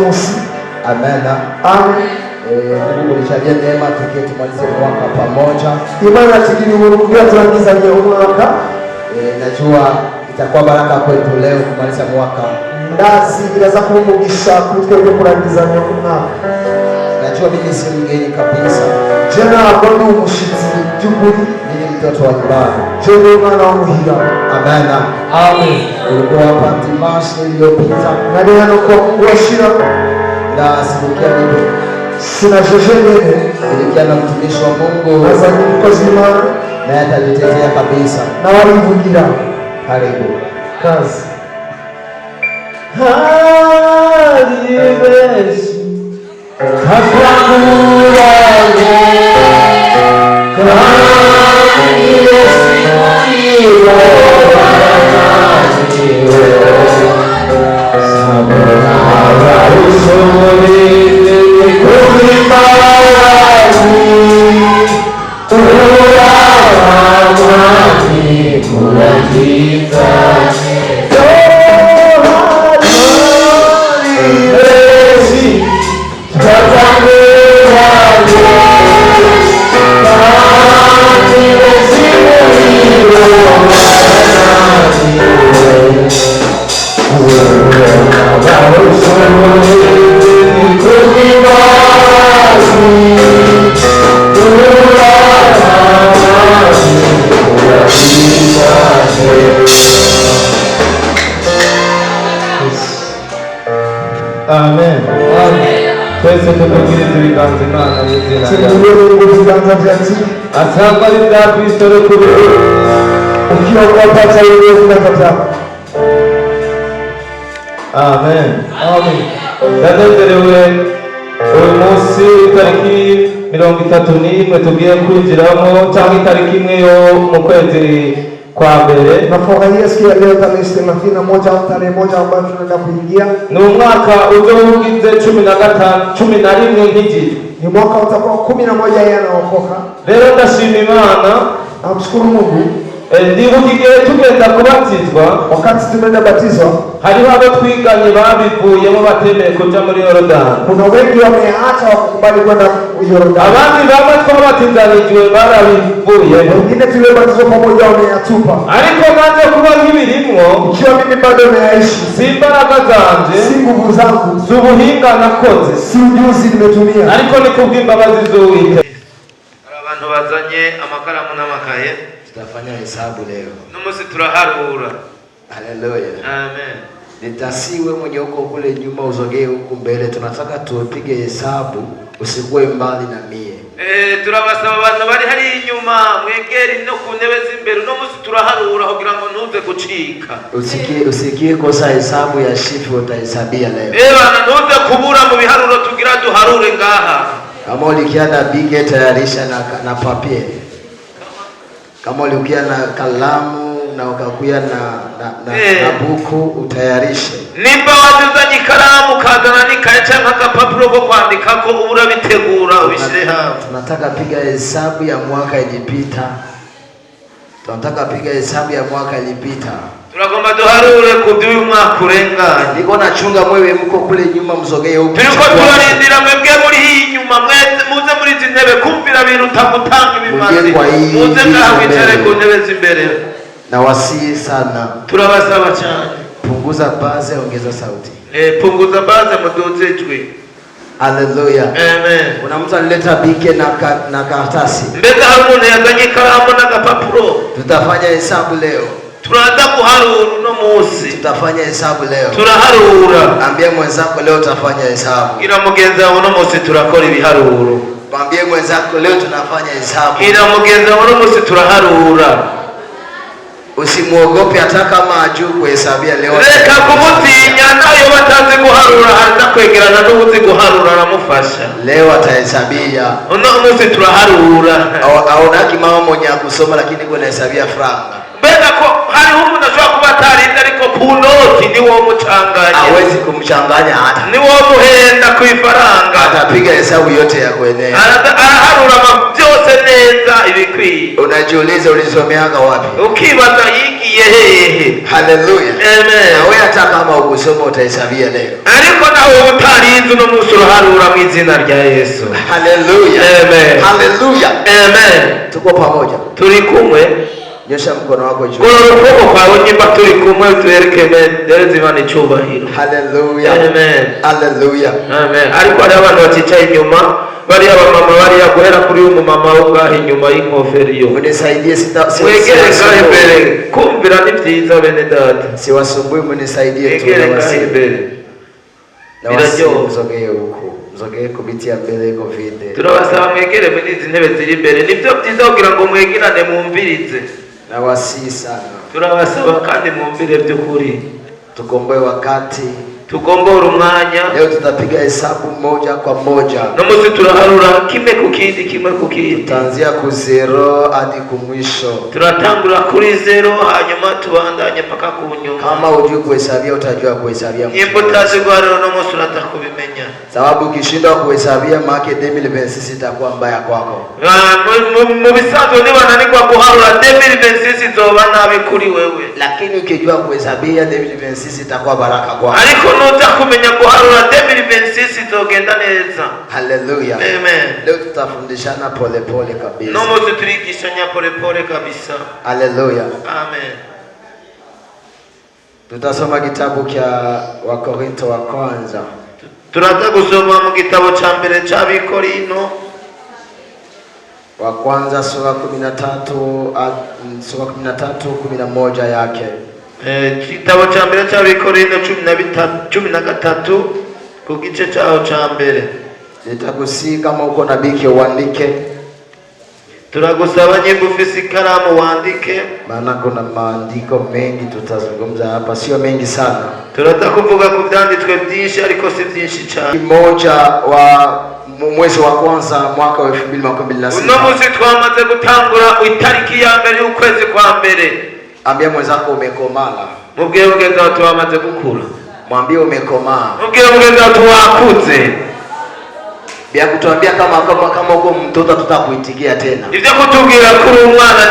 musi. Amen. Amen. Mungu nishaje neema tukie tumalize mwaka pamoja. Imana tikini kugira turangiza mwaka. Najua itakuwa baraka kwetu leo kumaliza mwaka. Ndazi biraza kumugisha kutwe kurangiza mwaka. Najua mimi si mgeni kabisa. Jana abona umushitsi by'ukuri mimi mtoto wa nyumbani. Jana mwana wa muhira. Amen. Amen. Ulikuwa hapa Dimashi iliyopita. Nani hano kwa washira na sibukia mimi. Sina jejenene. Nilikia na mtumishi wa Mungu. Azani mkozi imana. Na atajitetea kabisa. Na walivugira. Karibu. Kazi. Haribeshi Kakwangura Kaharibeshi Muriwa Sabura Varusori Kurimarazi Ura Ramani Kurajita Amen. Twese tumugirize ibiganza Imana y'izina ryawe. Asangwa ari bwa Kristo rukuru. Ukiwa kwa pata yeye unapata. Amen. Amen. Ndanezerewe uyu munsi tariki 31 tugiye kwinjiramo cyangwa itariki imwe yo mu kwezi kwa mbere. Nafurahia siku ya leo tarehe 31 au tarehe 1 ambayo tunaenda kuingia. Ni umwaka uzogize 11 nk'igiti. Ni mwaka utakuwa 11 yeye anaokoka. Rero ndashima Imana. Namshukuru Mungu. Ndibukiye tugenda kubatizwa wakati tumeenda batizwa hariho abo twiganye babivuyemo batemeye kuja muri Yorodani. Kuna wengi wameacha wakubali kwenda Yorodani. Abandi bamwe twabatizanijwe barabivuye. Wengine tulibatizwa pamoja wameatupa. Ariko nanze kuba nkibirimwo ikiwa mimi bado naishi. Si imbaraga zanje, si nguvu zangu, si ubuhinga nakoze, si ujuzi nimetumia, ariko ni kubw'imbabazi z'Uwiteka. Abantu bazanye amakaramu n'amakaye. Tutafanya hesabu leo. Numusi turaharura. Haleluya. Amen. Nitasiwe mwenye uko kule nyuma uzogee huku mbele. Tunataka tupige hesabu usikuwe mbali na mie. Turabasaba abantu bari hari inyuma mwegeri no ku ntebe z'imbere. Numusi turaharura kugira ngo ntuze gucika. Usikie kosa hesabu ya shifu utahesabia leo. Bana ntuze kubura mu biharuro tugira duharure ngaha. Kama ulikia na bige tayarisha na papier. Kama ulikia na kalamu na ukakuya na buku utayarishe. Nimba wazuzanye ikaramu kazana n'ikaye cyangwa agapapuro ko kwandikako urabitegura ubishire hafi. Tunataka piga hesabu ya mwaka ilipita. Turagomba duharure ku by'uyu mwaka urenganye. Niko nachunga mwewe mko kule nyuma mzogee huko. Turiko turarindira mwebwe muri hii nyuma muze muri izi ntebe kumvira bintu utagutanga ibimazi. Muze ngaho wicare ku ntebe z'imbere. Na wasii sana. Turabasaba cyane. Punguza baze, ongeza sauti. Punguza baze muduze ijwi. Haleluya. Amen. Kuna mtu alileta bike na karatasi. Mbega hari umuntu yazanye ikaramu n'agapapuro. Tutafanya hesabu leo. Turaza kuharura no munsi. Tutafanya hesabu leo. Turaharura. Ambia mwenzako leo tutafanya hesabu. Ira mugenza wo no munsi turakora ibiharuro. Mwambie mwenzako leo tunafanya hesabu. Ira mugenza wo no munsi turaharura. Usimuogope hata kama ajui kuhesabia leo. Reka kumutinya nayo batazi guharura hata kwegerana n'ubuzi guharura aramufasha. Leo atahesabia. Uno munsi turaharura. Aonaki mama mwenye kusoma lakini kwa hesabia franga. Mbega ko hari umuntu ashobora kuba atarinda ariko ku noti ni wo mucanganya. Hawezi kumchanganya hata. Ni wo muhenda ku ifaranga. Atapiga hesabu yote ya kuenea. Araharura byose neza ibikwiye. Unajiuliza ulisomeaga wapi? Ukibaza yigiye hehe. Haleluya. Amen. Na wewe hata kama ukusoma utahesabia leo. Ariko nawe utari byiza uno munsi uraharura mu izina rya Yesu. Haleluya. Amen. Haleluya. Amen. Tuko pamoja. Turi kumwe. Nyosha mkono wako juu. Kwa ukuboko kwawe nyimba turi kumwe tuereke mbele Imana icyubahiro. Haleluya. Amen. Haleluya. Amen. Ariko hari abantu bacicaye inyuma bari abamama bari guhera kuri uyu mama wo ngaho inyuma y'inkofero iyo. Munisaidie wegere ngaho imbere kumvira ni byiza bene data. Siwasumbui, munisaidie tu. Wegere ngaho imbere. Biraryoha. Mzogee huko. Mzogee kupitia mbele iko vide. Turabasaba mwegere muri izi ntebe ziri imbere. Nibyo byiza kugira ngo mwegerane mwumvirize. Na wasi sana. Turabasaba kandi mwumvire by'ukuri. Tukomboe wakati. Tugombora umwanya. Leo tutapiga hesabu moja kwa moja. No musi turaharura kimwe ku kindi kimwe ku kindi. Tutaanzia ku zero hadi ku mwisho. Turatangura kuri zero hanyuma tubandanye mpaka ku nyuma. Kama hujui kuhesabia utajua kuhesabia. Nyimbo utazi guharura no musi utakubimenya. Sababu ukishindwa kuhesabia maana 2026 itakuwa mbaya kwako. Mu bisanzwe ni bananirwa guharura 2026 zoba nabi kuri wewe. Lakini ukijua kuhesabia 2026 itakuwa baraka kwako. Ariko nuza kumenya guharura 2026 zogenda neza. Haleluya. Amen. Leo tutafundishana pole pole kabisa. No musi turigishanya pole pole kabisa. Haleluya. Amen. Tutasoma kitabu cha Wakorinto wa kwanza. Turaza gusoma mu gitabo ca mbere c'Abikorino wa kwanza sura 13:11 yake. Gitabo ca mbere c'Abikorino 13 ku gice caho ca mbere. Nitakusi kama uko na biki uandike. Turagusaba nyimbo ufise ikaramu wandike. Maana kuna maandiko mengi tutazungumza hapa, sio mengi sana. Turaza kuvuga ku byanditswe byinshi ariko si byinshi cyane. Mmoja wa mwezi wa kwanza mwaka wa 2026. Uno munsi twamaze gutangura itariki ya mbere y'ukwezi kwa mbere. Ambia mwenzako umekomala. Mubwiye mugenzi wawe twamaze gukura. Mwambie umekomaa. Mubwiye mugenzi wawe wakuze. Bia kutuambia kama uko mtoto tutakuitikia tena. Ivyo kutubwira kuri umwana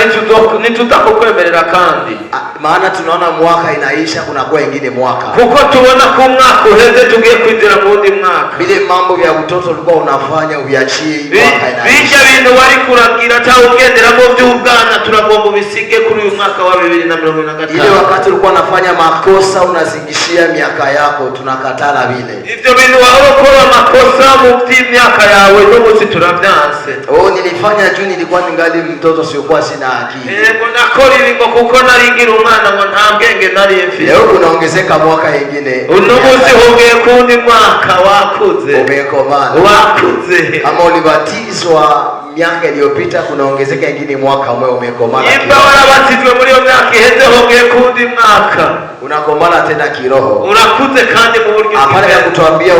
nitutakukwemerera kandi. Maana tunaona mwaka inaisha kuna kwa ingine mwaka. Kuko tubona ko mwaka uheze tugiye kwinjira mu wundi mwaka. Bile mambo vya utoto ulikuwa unafanya uviachie mwaka inaisha. Bija bintu wari kuragira ta ugendera mu by'ubwana turagomba ubisige kuri uyu mwaka wa 2025. Ile wakati ulikuwa unafanya makosa unazingishia miaka yako tunakatala vile. Ivyo bintu wahokora makosa mu by'imyaka yawe no musi turavyanse. Nilifanya juu nilikuwa ningali mtoto siokuwa sina akili. Yego nakora ibingo kuko naringira umwana ngo nta bwenge nari mfite. Leo kunaongezeka mwaka ingine. Uno musi hongeye kundi mwaka wakuze. Umekomana. Wakuze. Kama ulibatizwa miaka iliyopita kunaongezeka ingine mwaka umwe umekomana. Imba warabatizwe muri yo myaka iheze hongeye kundi mwaka. Unakomana tena kiroho. Urakuze kandi mu buryo hapana ya kutuambia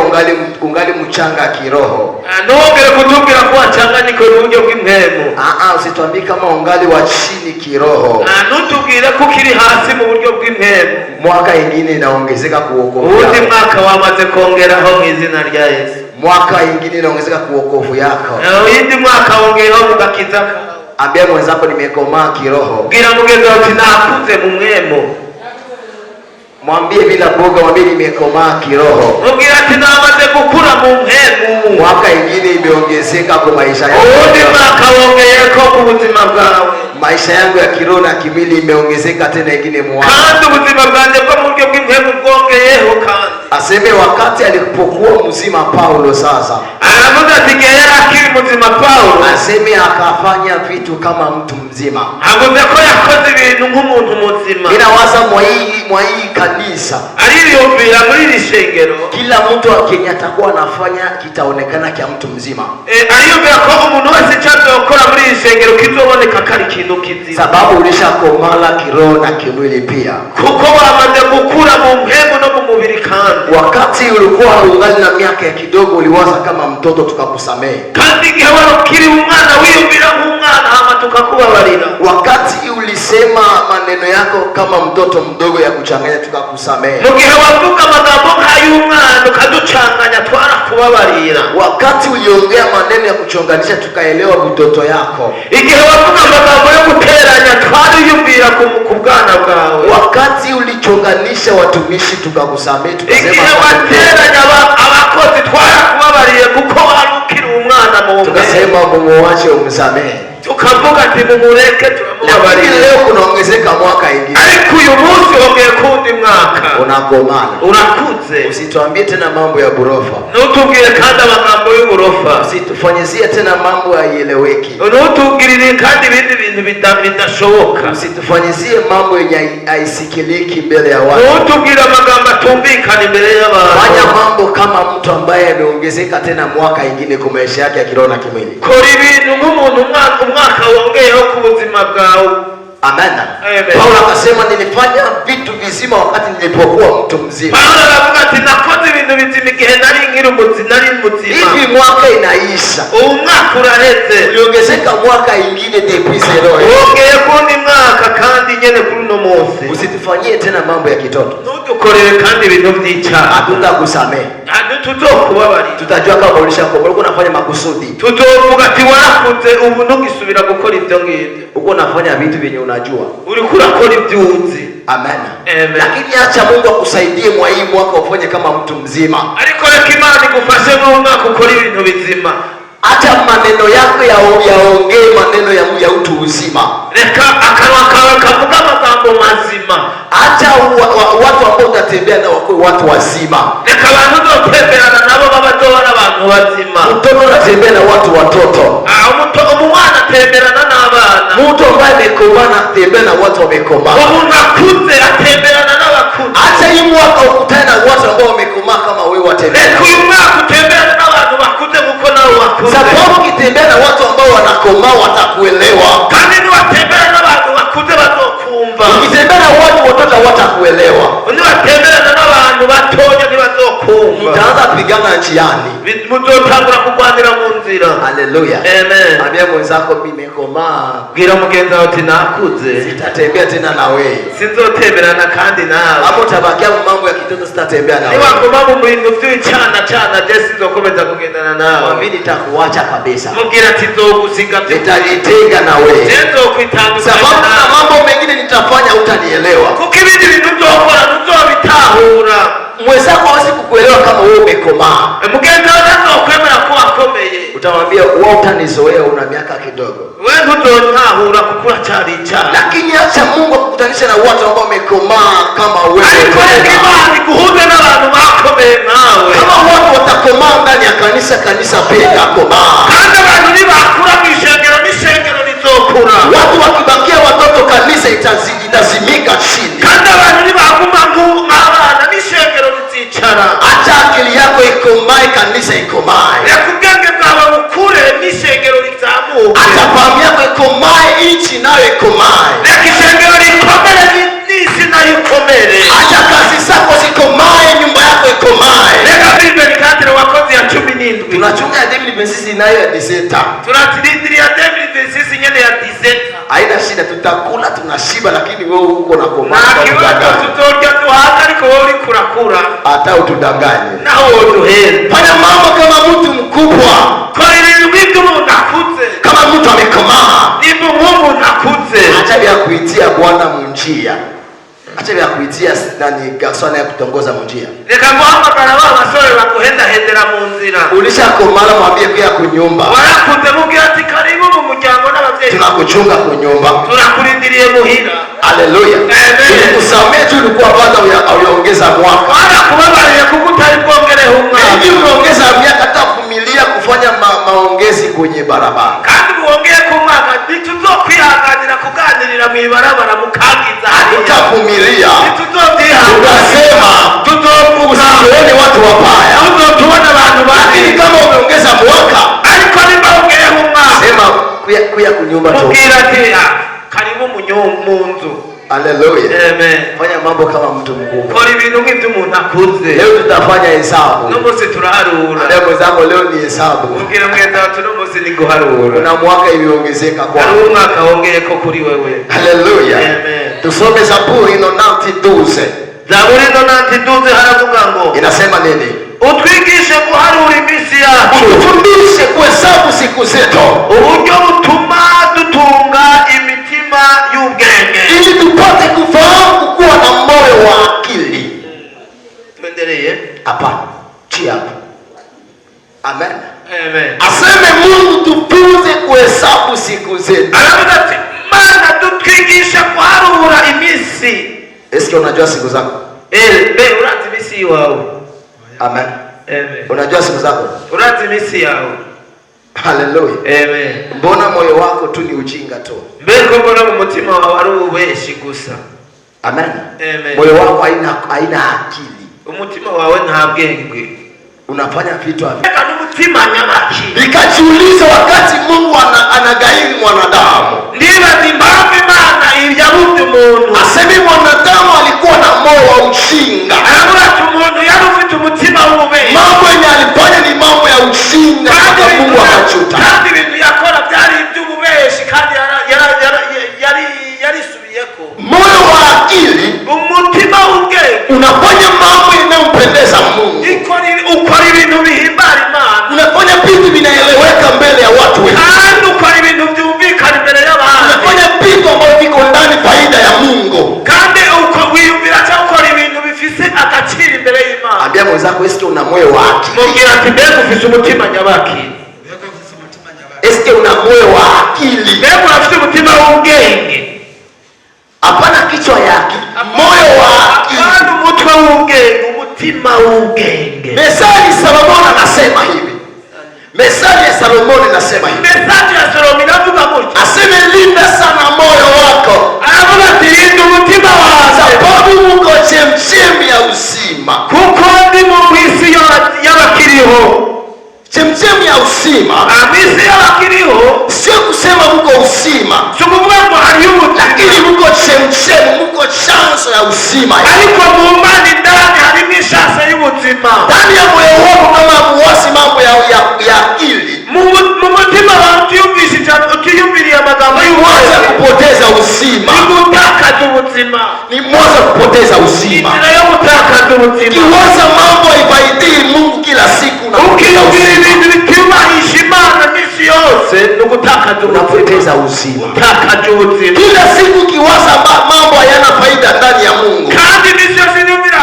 ungali mchanga kiroho. Nongere kutubwira ko wachanganyike mu buryo bw'impemu. Usituambie kama ungali wa chini kiroho. Nutubwire ko kiri hasi mu buryo bw'impemu. Mwaka ingine inaongezeka kuokovu. Undi mwaka wamaze kongeraho mu izina rya Yesu. Mwaka ingine inaongezeka kuokovu yako. Undi mwaka wongeyeho mugakiza. Ambia mwenzako nimekomaa kiroho. Bwira mugenzi wawe nakuze mu mwemo. Mwambie bila boga, mwambie nimekomaa kiroho. Mubwira ati namaze gukura mu mpemu. Mwaka ingine imeongezeka kwa maisha yako. Undi mwaka wongeyeko ku buzima bwawe. Maisha yangu ya kiroho na kimwili imeongezeka tena ingine mwaka. Kandi ubuzima bwanjye bwo mu buryo bw'impemu bwongeyeho kandi. Aseme wakati alipokuwa mzima Paulo sasa. Aravuga ati yari akiri muzima Paulo. Aseme akafanya vitu kama mtu mzima. Avuze ko yakoze ibintu nk'umuntu muzima. Ninawaza mwa hii kanisa. Ariyumvira muri iri shengero. Kila mtu akenya atakuwa anafanya kitaonekana kya mtu mzima. Ariyumvira ko umuntu wese cyazokora muri iri shengero kizoboneka kari kintu kizima. Sababu ulishakomala kiroho na kimwili pia. Kuko wamaze gukura mu mpemu no mu mubiri kandi. Wakati ulikuwa ungali na miaka ya kidogo uliwaza kama mtoto tukakusamehe. Kandi igihe warukiri umwana wiyumvira nk'umwana hama tukakubabarira. Wakati ulisema maneno yako kama mtoto mdogo ya kuchanganya tukakusamehe. Mu gihe wavuga amagambo nk'ay'umwana ukaducanganya twarakubabarira. Wakati uliongea maneno ya kuchonganisha tukaelewa mtoto yako. Igihe wavuga amagambo yo guteranya twariyumvira ku bwana bwawe. Wakati ulichonganisha watumishi tukakusamehe tukasema. Igihe wateranya abakozi twara mumuache umsamehe. Tukavuga ati mumureke turamubabarira. Lakini leo kunaongezeka mwaka ingine. Ariko uyu munsi hongeye kundi mwaka. Unakomana. Urakuze. Usituambie tena mambo ya burofa. Nutubwire kandi amagambo y'uburofa. Usitufanyizie tena mambo yaeleweki. Nutubwirire kandi ibindi bintu bidashoboka. Usitufanyizie mambo yenye haisikiliki mbele ya watu. Nutubwire amagambo atumvikana imbere y'abantu. Fanya mambo kama mtu ambaye ameongezeka tena mwaka ingine kwa maisha yake ya kiroho na kimwili. Kora ibintu nk'umuntu umwaka wongeyeho ku buzima bwawe. Amen. Paulo akasema nilifanya vitu vizima wakati nilipokuwa mtu mzima. Paulo anavuga ati nakoze ibintu bizima igihe nari nkiri muzima. Hivi mwaka inaisha. Umwaka uraheze. Uliongezeka mwaka ingine depuis zero. Wongeye kundi mwaka kandi nyene kuri no munsi. Usitufanyie tena mambo ya kitoto. Ntudukorere kandi ibintu by'icyaha. Hatutakusamehe. Tuzokubabarira. Tutajua kama ulishakombolewa unafanya makusudi. Tuzovuga ati warakuze ubu ntugisubira gukora ibyo ngibyo. Uko unafanya vitu vyenye unajua. Uriko urakora ibyo uzi. Amen. Amen. Lakini acha Mungu akusaidie mwa hii mwaka ufanye kama mtu mzima. Ariko reka Imana igufashe mu mwaka ukora ibintu bizima. Acha maneno yako yaongee maneno ya utu uzima. Reka akanwa kawe kavuga amagambo mazima. Acha watu ambao utatembea nao wakuwe watu wazima. Reka abantu uzotemberana nabo babazobona abantu bazima. Mtoto unatembea na watoto. Umwana atemberana n'abana. Mtu ambaye amekomaa atembea na watu wamekomaa. Umuntu akuze atemberana n'abakuze. Acha hii mwaka ukutane na watu ambao wamekomaa kama wewe watembea. Reka uyu mwaka utemberana n'abantu bakuze kuko nabo bakuze. Sababu ukitembea na watu ambao wanakomaa watakuelewa. Kandi niwatembera n'abantu bakuze bazokumva. Ukitembea na watoto watakuelewa. Niwatemberana n'abantu batonya ntibazokumva. Mtaanza kupigana njiani. Muzotangura kurwanira mu nzira. Haleluya. Amen. Ambia mwenzako nimekomaa. Bwira mugenzi wawe ati nakuze. Sitatembea tena na wewe. Sinzotemberana kandi nawe. Hapo utabakia mambo ya kitoto sitatembea na wewe. Niwaguma mu bintu by'icana je sinzokomeza kugendana nawe. Mimi nitakuacha kabisa. Mubwira ati nzogusiga nitajitenga na wewe. Sinzokwitandukanya. Sababu na mambo mengine nitafanya utanielewa. Kuko ibindi bintu byokora ntuzobitahura. Mwenzako hawezi kukuelewa kama wewe umekomaa. Mugenzi wawe ntazokwemera ko wakomeye. Utamwambia wewe utanizoea una miaka kidogo. Wewe ntuzotahura kuko uracyari icyaha. Lakini acha Mungu akukutanisha na watu ambao wamekomaa kama wewe. Ariko reka Imana iguhuze n'abantu bakomeye nawe. Kama watu watakomaa ndani ya kanisa pia itakomaa. Kandi abantu nibakura mu ishengero n'ishengero rizokura. Watu wakibakia watoto kanisa itazimika chini. Kandi abantu nibaguma nk'abana n'ishengero rizicara. Acha akili yako ikomae kanisa ikomae. Reka ubwenge bwawe bukure n'ishengero rizamuke. Acha fahamu yako ikomae nchi nayo ikomae. Reka ishengero rikomere n'isi nayo ikomere. Acha kazi zako zikomae, nyumba yako ikomae. Reka Bibeli katire wakozi ya 17. Tunachunga ya 2026 nayo ya 17. Tunatirindiri ya 2026 nyene ya 17. Haina shida, tutakula tunashiba, lakini wewe uko na komaa. Na kiwato tutorya duhaga ariko wewe uri kurakura. Hata utudanganye. Naho woduhera. Fanya mambo kama mtu mkubwa. Kora ibintu nk'iby'umuntu akuze. Kama mtu amekomaa. Nimba nk'umuntu akuze. Acha vya kuitia Bwana munjia. Acha vya kuitia nani gaswana ya kutongoza munjia. Reka guhamagara ba basore baguhendahendera mu nzira. Ulishakomala mwambie pia kunyumba. Warakuze mubwira ati karibu mu muryango n'abavyeyi. Tunakuchunga kunyumba. Turakurindiriye muhira. Haleluya. Tulikusamea tu ulikuwa bado uyaongeza mwaka. Barakubabariye kuko utari bwongereho umwaka. Hivi unaongeza miaka hata kumilia kufanya maongezi kwenye barabara. Kandi muongeye ku mwaka ntituzokwihanganira kuganirira mu ibarabara mukagiza. Utavumilia. Ntituzobyihanganira. Unasema usione watu wabaya. Tuzotubona abantu Lakini kama umeongeza mwaka, ariko nimba wongeyeho umwaka. sema kuya kunyumba tu. Mubwira ati karibu mu nzu. Haleluya. Amen. Fanya mambo kama mtu mkubwa. Kora ibintu nk'iby'umuntu akuze. Leo tutafanya hesabu. N'umunsi turaharura. Leo zako leo ni hesabu. Mubwira mwenza wacu n'umunsi ni guharura. Kuna mwaka iliongezeka kwa. Hari umwaka wongeye ko kuri wewe. Haleluya. Amen. Tusome Zaburi 90:12. Zaburi 90:12 haravuga ngo inasema nini? Utwigishe guharura iminsi yacu. Utufundishe kuhesabu siku zetu. Uburyo butuma dutunga imitima y'ubwenge. Ili tupate kufahamu kuwa na moyo wa akili. Tuendelee. Hapana. Chia hapo. Amen. Amen. Aseme Mungu tufunze kuhesabu siku zetu. Aravuga ati Mana dutwigisha kuharura iminsi. Eske unajua siku zako? Urazi iminsi yawe. Amen. Amen. Unajua siku zako? Urazi iminsi yawe. Hallelujah. Amen. Mbona moyo wako tu ni ujinga tu? Mbeko mbona mu mutima wawe ari ubeshi gusa? Amen. Amen. Moyo wako haina akili. Umutima wawe nta bwenge. Unafanya vitu havi. Umutima nyabaki. Nikajiuliza wakati Mungu anagairi mwanadamu. Ndiba impamvu Imana yabuze umuntu. Aseme mwanadamu alikuwa na moyo wa ujinga. Aravuga ati umuntu yari ufite umutima w'ububeshi. Mambo yenye alifanya ni mambo ya ujinga. Mungu akajuta. Kandi ibintu yakora byari iby'ububeshi kandi yarisubiyeko. Moyo wa akili, umutima w'ubwenge, unafanya mambo yanayompendeza Mungu. Ukora ibintu bihimbara Imana. Unafanya vitu vinaeleweka mbele ya watu wengi. Kandi ukora ibintu byumvikana imbere y'abantu. Unafanya vitu ambavyo viko ndani faida ya Mungu. Kandi wiyumvira cyangwa ukora ibintu bifise agaciro imbere y'Imana. Ambia mwenzako eske una moyo wa akili? Mubwira ati mbega ufise umutima nyabaki. Eske una moyo wa akili? Mbega ufise umutima w'ubwenge. Hapana kichwa yake. Moyo wa akili. Kandi umutwe w'ubwenge, umutima w'ubwenge. Methali Salomoni anasema hivi. Methali ya Salomoni anasema hivi. Methali ya Salomoni inavuga gutya. Aseme linda sana moyo wako. Aravuga ati linda umutima wawe. Sababu uko chemchemi ya uzima. Kuko ndi mu isi y'abakiriho. Chemchemi ya uzima. Amisi y'abakiriho. Sio kusema mko uzima. Sio kuvuga ngo hari umutima. Lakini mko chemchemi, mko chanzo ya uzima. Ariko mu mbani ndani harimo ishansa y'ubuzima. Ndani ya moyo wako kama muwasi mambo ya akili. Mu mutima wawe utiyumviriye amagambo y'uwaza kupoteza uzima. Ni gutakaza ubuzima. Ni mwanzo kupoteza uzima. Inzira yo gutakaza ubuzima. Kiwaza mambo haifaidii Mungu kila siku na ukiyumvira ibintu bitubahisha Imana misi yose no gutakaza unapoteza uzima. Gutakaza ubuzima. Kila siku kiwaza mambo hayana faida ndani ya Mungu. Kandi misi yose niyumvira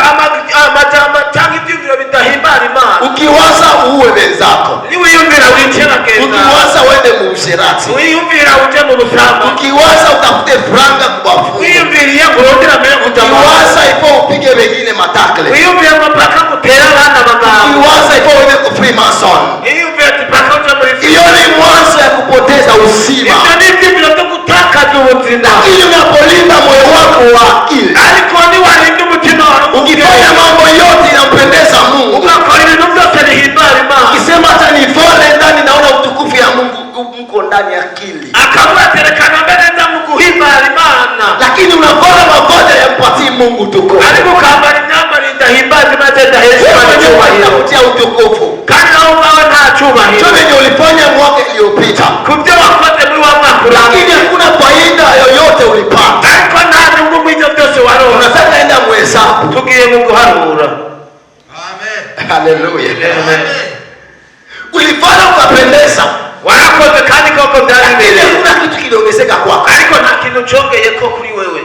amajambo cyangwa ibyumviro bidahimbara Imana. Ukiwaza uwe wenzako. Niwiyumvira wichera keza. Ukiwaza uende mu usherati. Wiyumvira uje mu busamba. Ukiwaza utafute franga kubafunga. Wiyumviriye kurondera mbere kutabara. Ukiwaza ipo upige wengine matakle. Wiyumvira mpaka kutera abana bagabo. Ukiwaza ipo uende ku Freemason. Wiyumvira mpaka uje muri hiyo ni mwanzo ya kupoteza uzima. Hiyo ni kitu cha kutakaza ubuzima. Lakini unapolinda moyo wako wa akili. Aliko ni walinda umutima wako. Ukifanya mambo yote inampendeza Mungu. Ukakora ibintu byose bihimbara Imana. Ukisema hata nivale ndani naona utukufu ya Mungu mko ndani ya akili. Akabaterekana mbele za Mungu himbara Imana. Lakini unavaa mavazi yampatie Mungu utukufu. Aliko kambari myambaro idahimbara imatenda heshima na kutia utukufu. Kandi nawe ubawe nta cyubahiro. Chote ndio ulifanya mwaka iliyopita. Kubyo wakoze muri wa mwaka lakini hakuna faida yoyote ulipata. Ariko nta nyungu mu byo byose waronka. Unataka enda muhesabu. Tugiye mu guharura. Amen. Hallelujah. Amen. Ulifanya ukapendeza. Warakoze kandi koko byarambere. Hakuna kitu kiliongezeka kwako. Ariko nta kintu cyongeye ko kuri wewe.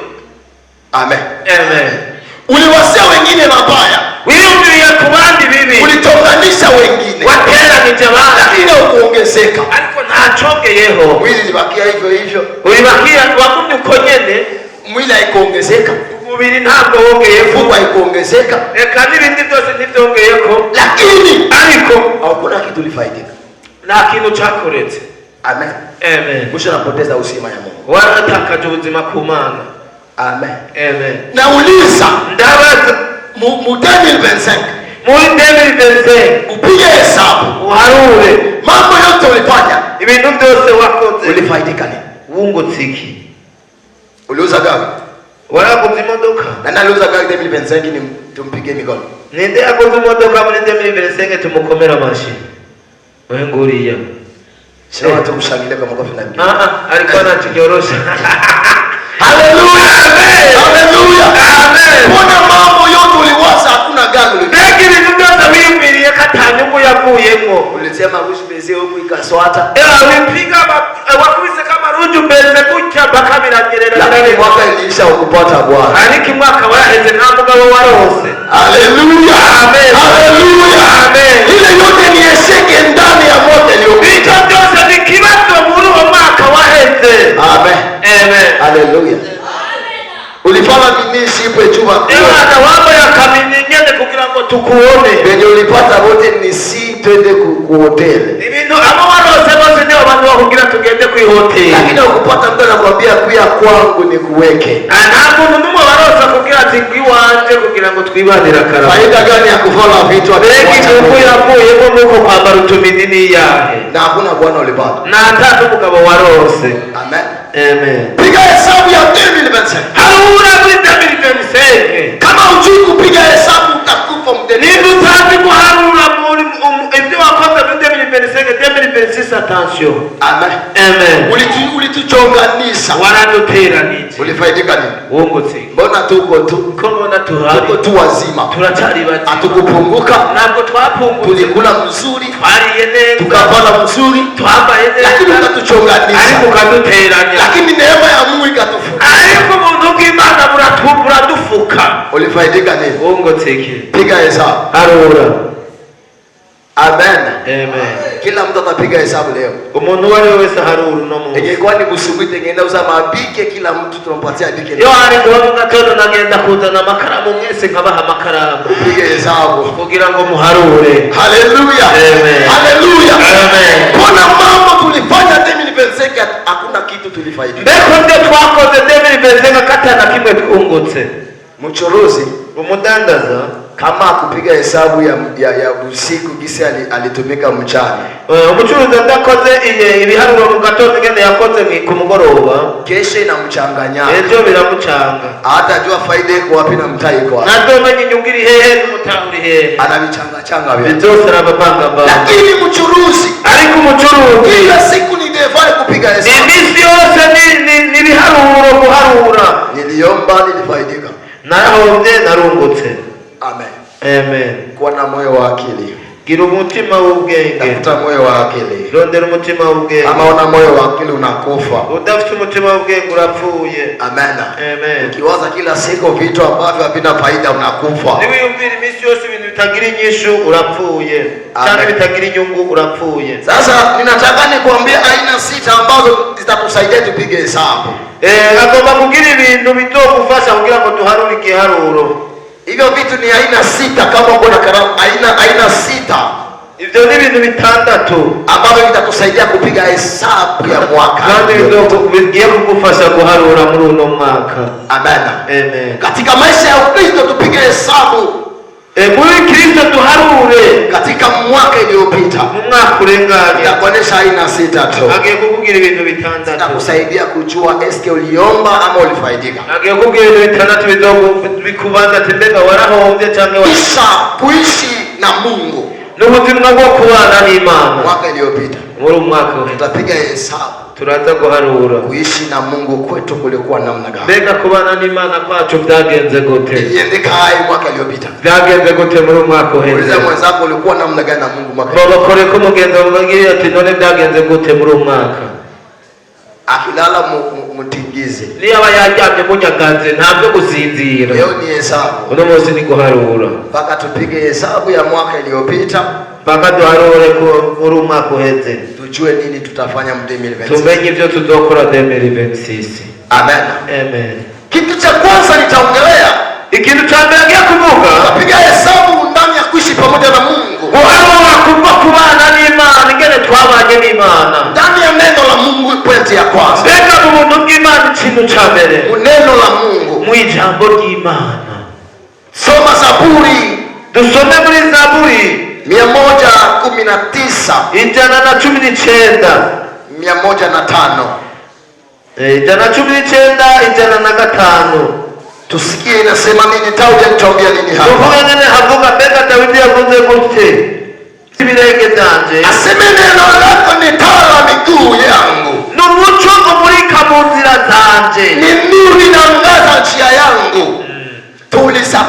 Amen. Amen. Uliwasia wengine mabaya. Wiyumviriye ku bandi bibi. Ulitonganisha wengine. Wateranije abandi. Lakini ukuongezeka. Ariko nta cyongeyeho. Mwili libakia hivyo hivyo. Ulibakia wakumye uko nyene. Mwili haikuongezeka. Umubiri ntabwo wongeye vuba haikuongezeka. Eka n'ibindi byose ntibyongeyeko. Lakini ariko hakuna kitu ulifaidika. Nta kintu cyakoretse. Amen. Amen. Ushanapoteza uzima ya Mungu. Waratakaje ubuzima ku Mana. Amen. Amen. Nauliza ndabaza mu 2025 muri 2025 upige hesabu uharure mambo yote ulifanya, ibintu byose wakoze, ulifaidika nini? wungutse iki? Uliuza gari? Waraguze imodoka? Nani aliuza gari 2025 ni tumpige mikono? Ninde yaguze imodoka muri 2025 tumukomera amashi? Wewe nguriya. Sio watu kushangilia kwa makofi na mikono. Alikuwa anatinyorosha. Haleluya. Amen. Haleluya. Amen. Mbona mambo yote uliwaza hakuna gari ulipata? Lakini ndio wiyumviriye katanyungu yakuyemo. Ulisema ushibeze huko ikaswata. Ulipiga wakubise kama runju mbeze kucha bakabiragerera. Lakini mwaka ilisha ukupata Bwana. Ariko mwaka waraheze nta mugabo warose. Haleluya. Amen. Haleluya. Amen. Ile yote ni esheke ndani ya moto ku hoteli. Ibintu abo warose bose ndio abantu bakubwira tugende ku hoteli. Lakini ukupata mtu anakuambia kuya kwangu ni kuweke. Ntabwo umuntu warose kubwira ati ngwiwanje kugira ngo twibanira karama. Faida gani ya kuvala vitu Beki ndugu yakuyemo nuko kwambara utumidini yahe. Na hakuna bwana ulipata. Na hata umugabo warose. Amen. Amen. Piga hesabu ya 2025. Harura muri 2025. Kama hujui kupiga hesabu utakufa mteni. Niba utazi kuharura muri ibyo wakoze muri 2025 attention. Amen. Amen. Ulituchonganisha. Waraduteranije. Ulifaidika nini? Wongotse. Mbona tuko tu? Mbona tuhari? Tuko tu wazima. Turacari bati. Hatukupunguka. Ntabwo twapunguka. Tulikula mzuri. Twariye neza. Tukavala mzuri. Twambaye neza. Lakini ukatuchonganisha. Ariko ukaduteranya. Lakini neema ya Mungu ikatufuka. Ariko umuntu bw'Imana buradufuka. Ulifaidika nini? Wongotse ki? Piga hesabu. Harura. Amen. Amen. Kila mtu atapiga hesabu leo. Umuntu wale wese haruru no mu. Ingekuwa ni busubuti ngenda uza mabike kila mtu tunampatia bike. Yo ari ngo ngatono nagenda kuzana amakaramu mwese nkabaha amakaramu. Piga hesabu kugira ngo muharure. Haleluya. Amen. Haleluya. Amen. Kuna mambo tulifanya 2025 hakuna kitu tulifaidi. Beko ndio twakoze 2025 katana kimwe twungutse. Mchuruzi umudandaza kama kupiga hesabu ya usiku gisi alitumika mchana. Umucuruzi ndakoze ibiharuro mu gatondo ngende yakoze ku mugoroba. Kesho inamchanganya. Ejo biramucanga. Hata jua faida iko wapi na mtai iko wapi. Nado menye nyungiri hehe n'umutahuri hehe. Anavichanga vile. Byose arabapanga ba. Lakini mchuruzi ariko umucuruzi kila siku ni devai kupiga hesabu. Imisi yose ni biharuro kuharura. Niliomba nilifaidika. Narahombye narungutse. Amen. Amen. Kuwa na moyo wa akili. Gira umutima w'ubwenge. Tafuta moyo wa akili. Rondera umutima w'ubwenge. Ama una moyo wa akili unakufa. Udafite umutima w'ubwenge urapfuye. Amen. Amen. Ukiwaza kila siku vitu ambavyo havina faida unakufa. Niwiyumvira imisi yose ibintu bitagira inyishu urapfuye. Cyane bitagira inyungu urapfuye. Sasa ninataka nikwambie aina 6 ambazo zitakusaidia tupige hesabu. Agomba kugira ibintu bitokufasha kugira ngo duharure igiharuro. Hivyo vitu ni aina 6 kama uko na karamu aina 6. Ivyo ni ibintu bitandatu ambavyo vitakusaidia kupiga hesabu ya mwaka. Kandi bigiye kugufasha guharura muri uno mwaka. Amen. Amen. Katika maisha ya Ukristo tupige hesabu. Muri Kristo tuharure katika mwaka iliyopita. Mwaka urenganye. Nitakuonesha aina 6 tu. Agiye kukubwira ibintu bitandatu. Nitakusaidia kujua eske uliomba ama ulifaidika. Agiye kukubwira ibintu bitandatu bikubanza tembega warahombye cyangwa kuishi na Mungu. N'ubuzima bwo kubana n'Imana. Mwaka iliyopita. Muri mwaka tutapiga hesabu. Turaza guharura. Kuishi na Mungu kwetu kulikuwa namna gani? Mbega kubana n'Imana kwacu byagenze gute? Iliendeka hai mwaka iliyopita. Byagenze gute muri mwaka uheze? Uliza mwenzako ulikuwa namna gani na Mungu mwaka? Baba kore ko mugenzo mbagiriye ati none byagenze gute muri mwaka? Akilala mutingize. Ni aba yajyamye munyagaze ntabwo gusinzira. Leo ni hesabu. Uno munsi ni guharura. Paka tupige hesabu ya mwaka iliyopita. Paka duharure ko muri mwaka uheze. Tujue nini tutafanya mu 2026. Tumenye ibyo tuzokora 2026. Amen. Amen. Kitu cha kwanza nitaongelea. Ikintu cha mbere ngiye kuvuga. Tupiga hesabu ndani ya kuishi pamoja na Mungu. Guharura kuva kubana n'Imana ingene twabanye n'Imana. Ndani ya neno la Mungu pointi ya kwanza. Mbega mu buntu bw'Imana ikintu cha mbere. Neno la Mungu. Mu ijambo ry'Imana. Soma Zaburi. Dusome muri Zaburi 119. 105. 119 Tusikie inasema nini Daudi alitongea nini hapa? Tuvuga nene havuga mbega Daudi yavuze gute? Ibirenge byanje. Aseme neno lako ni taa ya miguu yangu. N'umuco umurika mu nzira zanje. Ni nuru inaangaza njia yangu. Tuuliza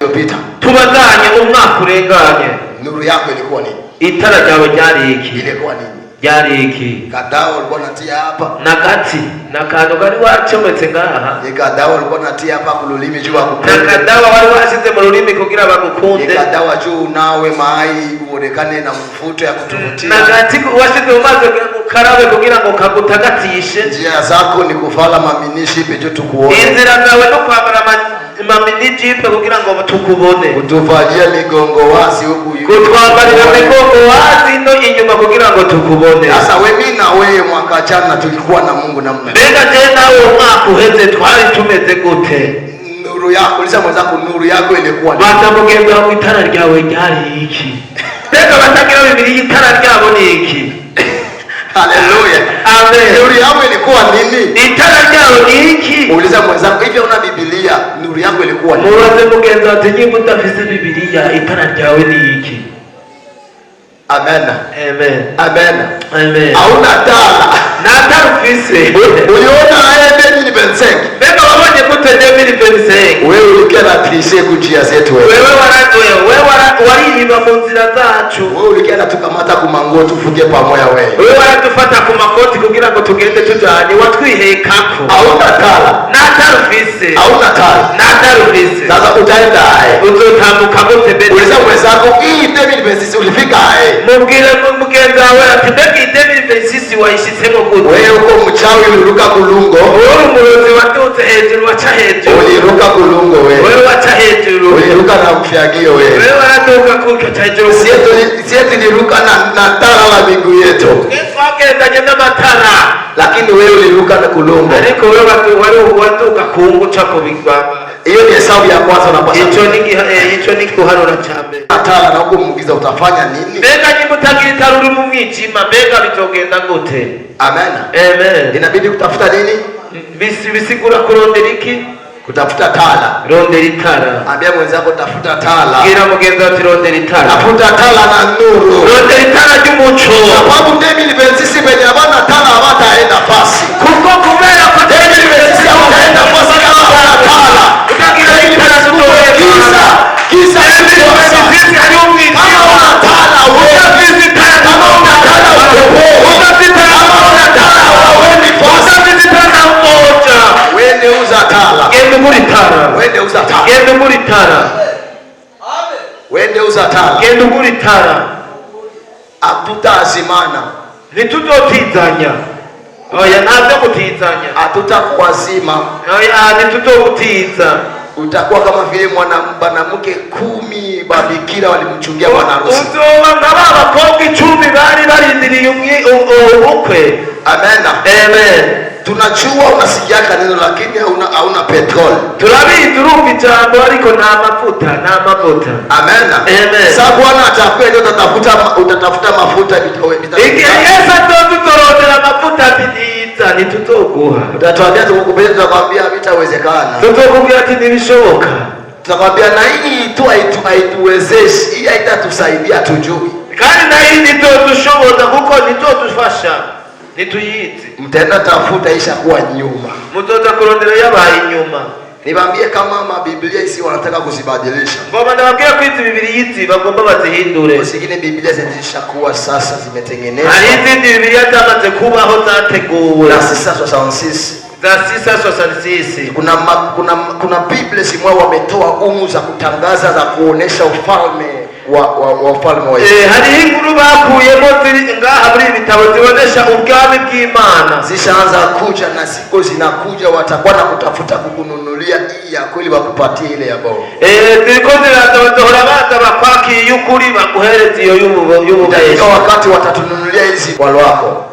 yopita. Tubaganye umwaka urenganye. Nuru yako ilikuwa nini? Itara ryawe ryari iki? Ilikuwa nini? Ryari iki? Kadao ulikuwa natia hapa. Nakati. Nakando kari wacometse ngaha. Ni kadao ulikuwa natia hapa kululimi juu akupende. Nakadawa wari washize mu rurimi kugira bagukunde. Ni kadawa juu nawe mai uonekane na mvuto ya kutuvutia. Nakati washize umaze ukarabe kugira ngo kagutagatishe. Njia zako ni kuvala maminishi pejo tukuone. Inzira zawe no kwambara maminiji ipe kugira ngo tukubone. Utuvalia migongo wazi huku. Kutwambarira migongo wazi no tukubone. Sasa mimi na wewe mwaka jana tulikuwa na Mungu namna. Mbega je nawe umwaka uheze twari tumeze gute? Nuru yako, uliza mwenzako nuru yako ilikuwa nini? Batamugenda mu itara ryawe ryari iki? Mbega batagira bibiri itara ryabo ni iki? Haleluya. Amen. Nuru yako ilikuwa nini? Itara ryabo ni iki? Uliza mwenzako hivi una Biblia, nuru yako ilikuwa nini? Mubaze mugenza ati nyimba utafise Biblia itara ryawe ni iki? Amen. Amen. Amen. Amen. Hauna tala. Na tarufise. Uliona haya David Benseng? Mbega wabonye gute David Benseng? Wewe ulikuwa na trishe kujia zetu wewe. Wewe wariiba mu nzira zacu. Wewe ulikuwa natukamata kumango tuvuge pamoja wewe. Wewe waratufata ku makoti kugira ngo tugende tujanye watwihekako. Hauna tala. Na tarufise. Hauna tala. Na tarufise. Sasa utaenda hai. Uzotambuka gute Benseng? Uliza mwenzako hii David Benseng ulifika hai. Mubwire mugenza wawe ati mbega David Benseng wayishitsemo gute? Wewe uko mchawi uliruka kulungo. Wewe umurozi watutse hejuru wacha hejuru. Uliruka kulungo wewe. Wewe wacha hejuru. Uliruka na kufyagio wewe. Wewe waratuka kucha hejuru. Sieti niruka na tala la miguu yetu. Twagendanye n'amatara. Lakini wewe uliruka na kulungo. Ariko wewe watuka kungu chako bigwama. Hiyo ni hesabu ya kwanza unapaswa. Ico ni kuharura chambe. Tala na huko muugiza utafanya nini? Mbega nyimbo tagira uri mu mwijima mbega bitogenda gute? Amen. Amen. Inabidi kutafuta nini? Bisigura kurondera iki? Kutafuta tala. Rondera itara. Ambia mwenzako tafuta tala. Gira mugenza ati rondera itara. Tafuta tala na nuru. Rondera itara ry'umuco. Sababu David Bensisi benye abana tala hawataenda fasi. Kuko kubera ko David Bensisi hawataenda fasi kama hana tala. utagira itara tutoye Giza. Giza sisi sisi hari umwijima. kama una tala wewe. Sisi tara Kama una tala wewe. Kama una tala wewe ni fasi. Wende uza tala. Gende muri tara. Wende uza tala. Gende muri tara. Wende uza tala. Gende muri tara. Hatutazimana. Ntituzotizanya. Oya ntabyo kutizanya. Hatutakuwazima. Oya ntituzobutiza. Utakuwa kama vile mwanamke 10 babikira walimchungia bwana harusi. Uzoba ngaba abakobwa 10 bari barindiriye ubukwe. Amen. Amen. Tunajua unasikia neno lakini hauna petrol. Turabizi urumva ijambo ariko nta mafuta. Amen. Amen. Sasa Bwana atakuwa ndio utatafuta mafuta Yesu atotutorotera mafuta bidita nitutoguha. Utatuambia tukukubali tutakwambia vitawezekana. Tutokubwira ati ntibishoboka. Tutakwambia na hii tu haituwezeshi. Hii haitatusaidia tujui. Kandi na hii nitodushoboza kuko nitodufasha. Nituyizi. Mtaenda tafuta isha kuwa nyuma. Mutoza kurondera yabaye inyuma. Niwaambie kama mabiblia isi wanataka kuzibadilisha. Ngoma ndababwira ko izi Biblia yizi bagomba bazihindure. Usigine Biblia zishakuwa sasa zimetengenezwa. Hari izindi Biblia zamaze kubaho zateguwe. Na sasa 66. Za 666. Kuna Biblia zimwe wametoa umu za kutangaza za kuonesha ufalme wa ufalme wa Yesu. Hari inkuru bakuyemo ziri ngaha muri ibitabo zibonesha ubwami bw'Imana. Zishaanza kuja na siku zinakuja watakuwa na kutafuta kukununulia hii ya kweli wakupatie ile ya bora. Ziko ziraza badohora baza bakwaki y'ukuri baguhereza iyo y'ububeshyi. Kwa wakati watatununulia hizi kwa wako.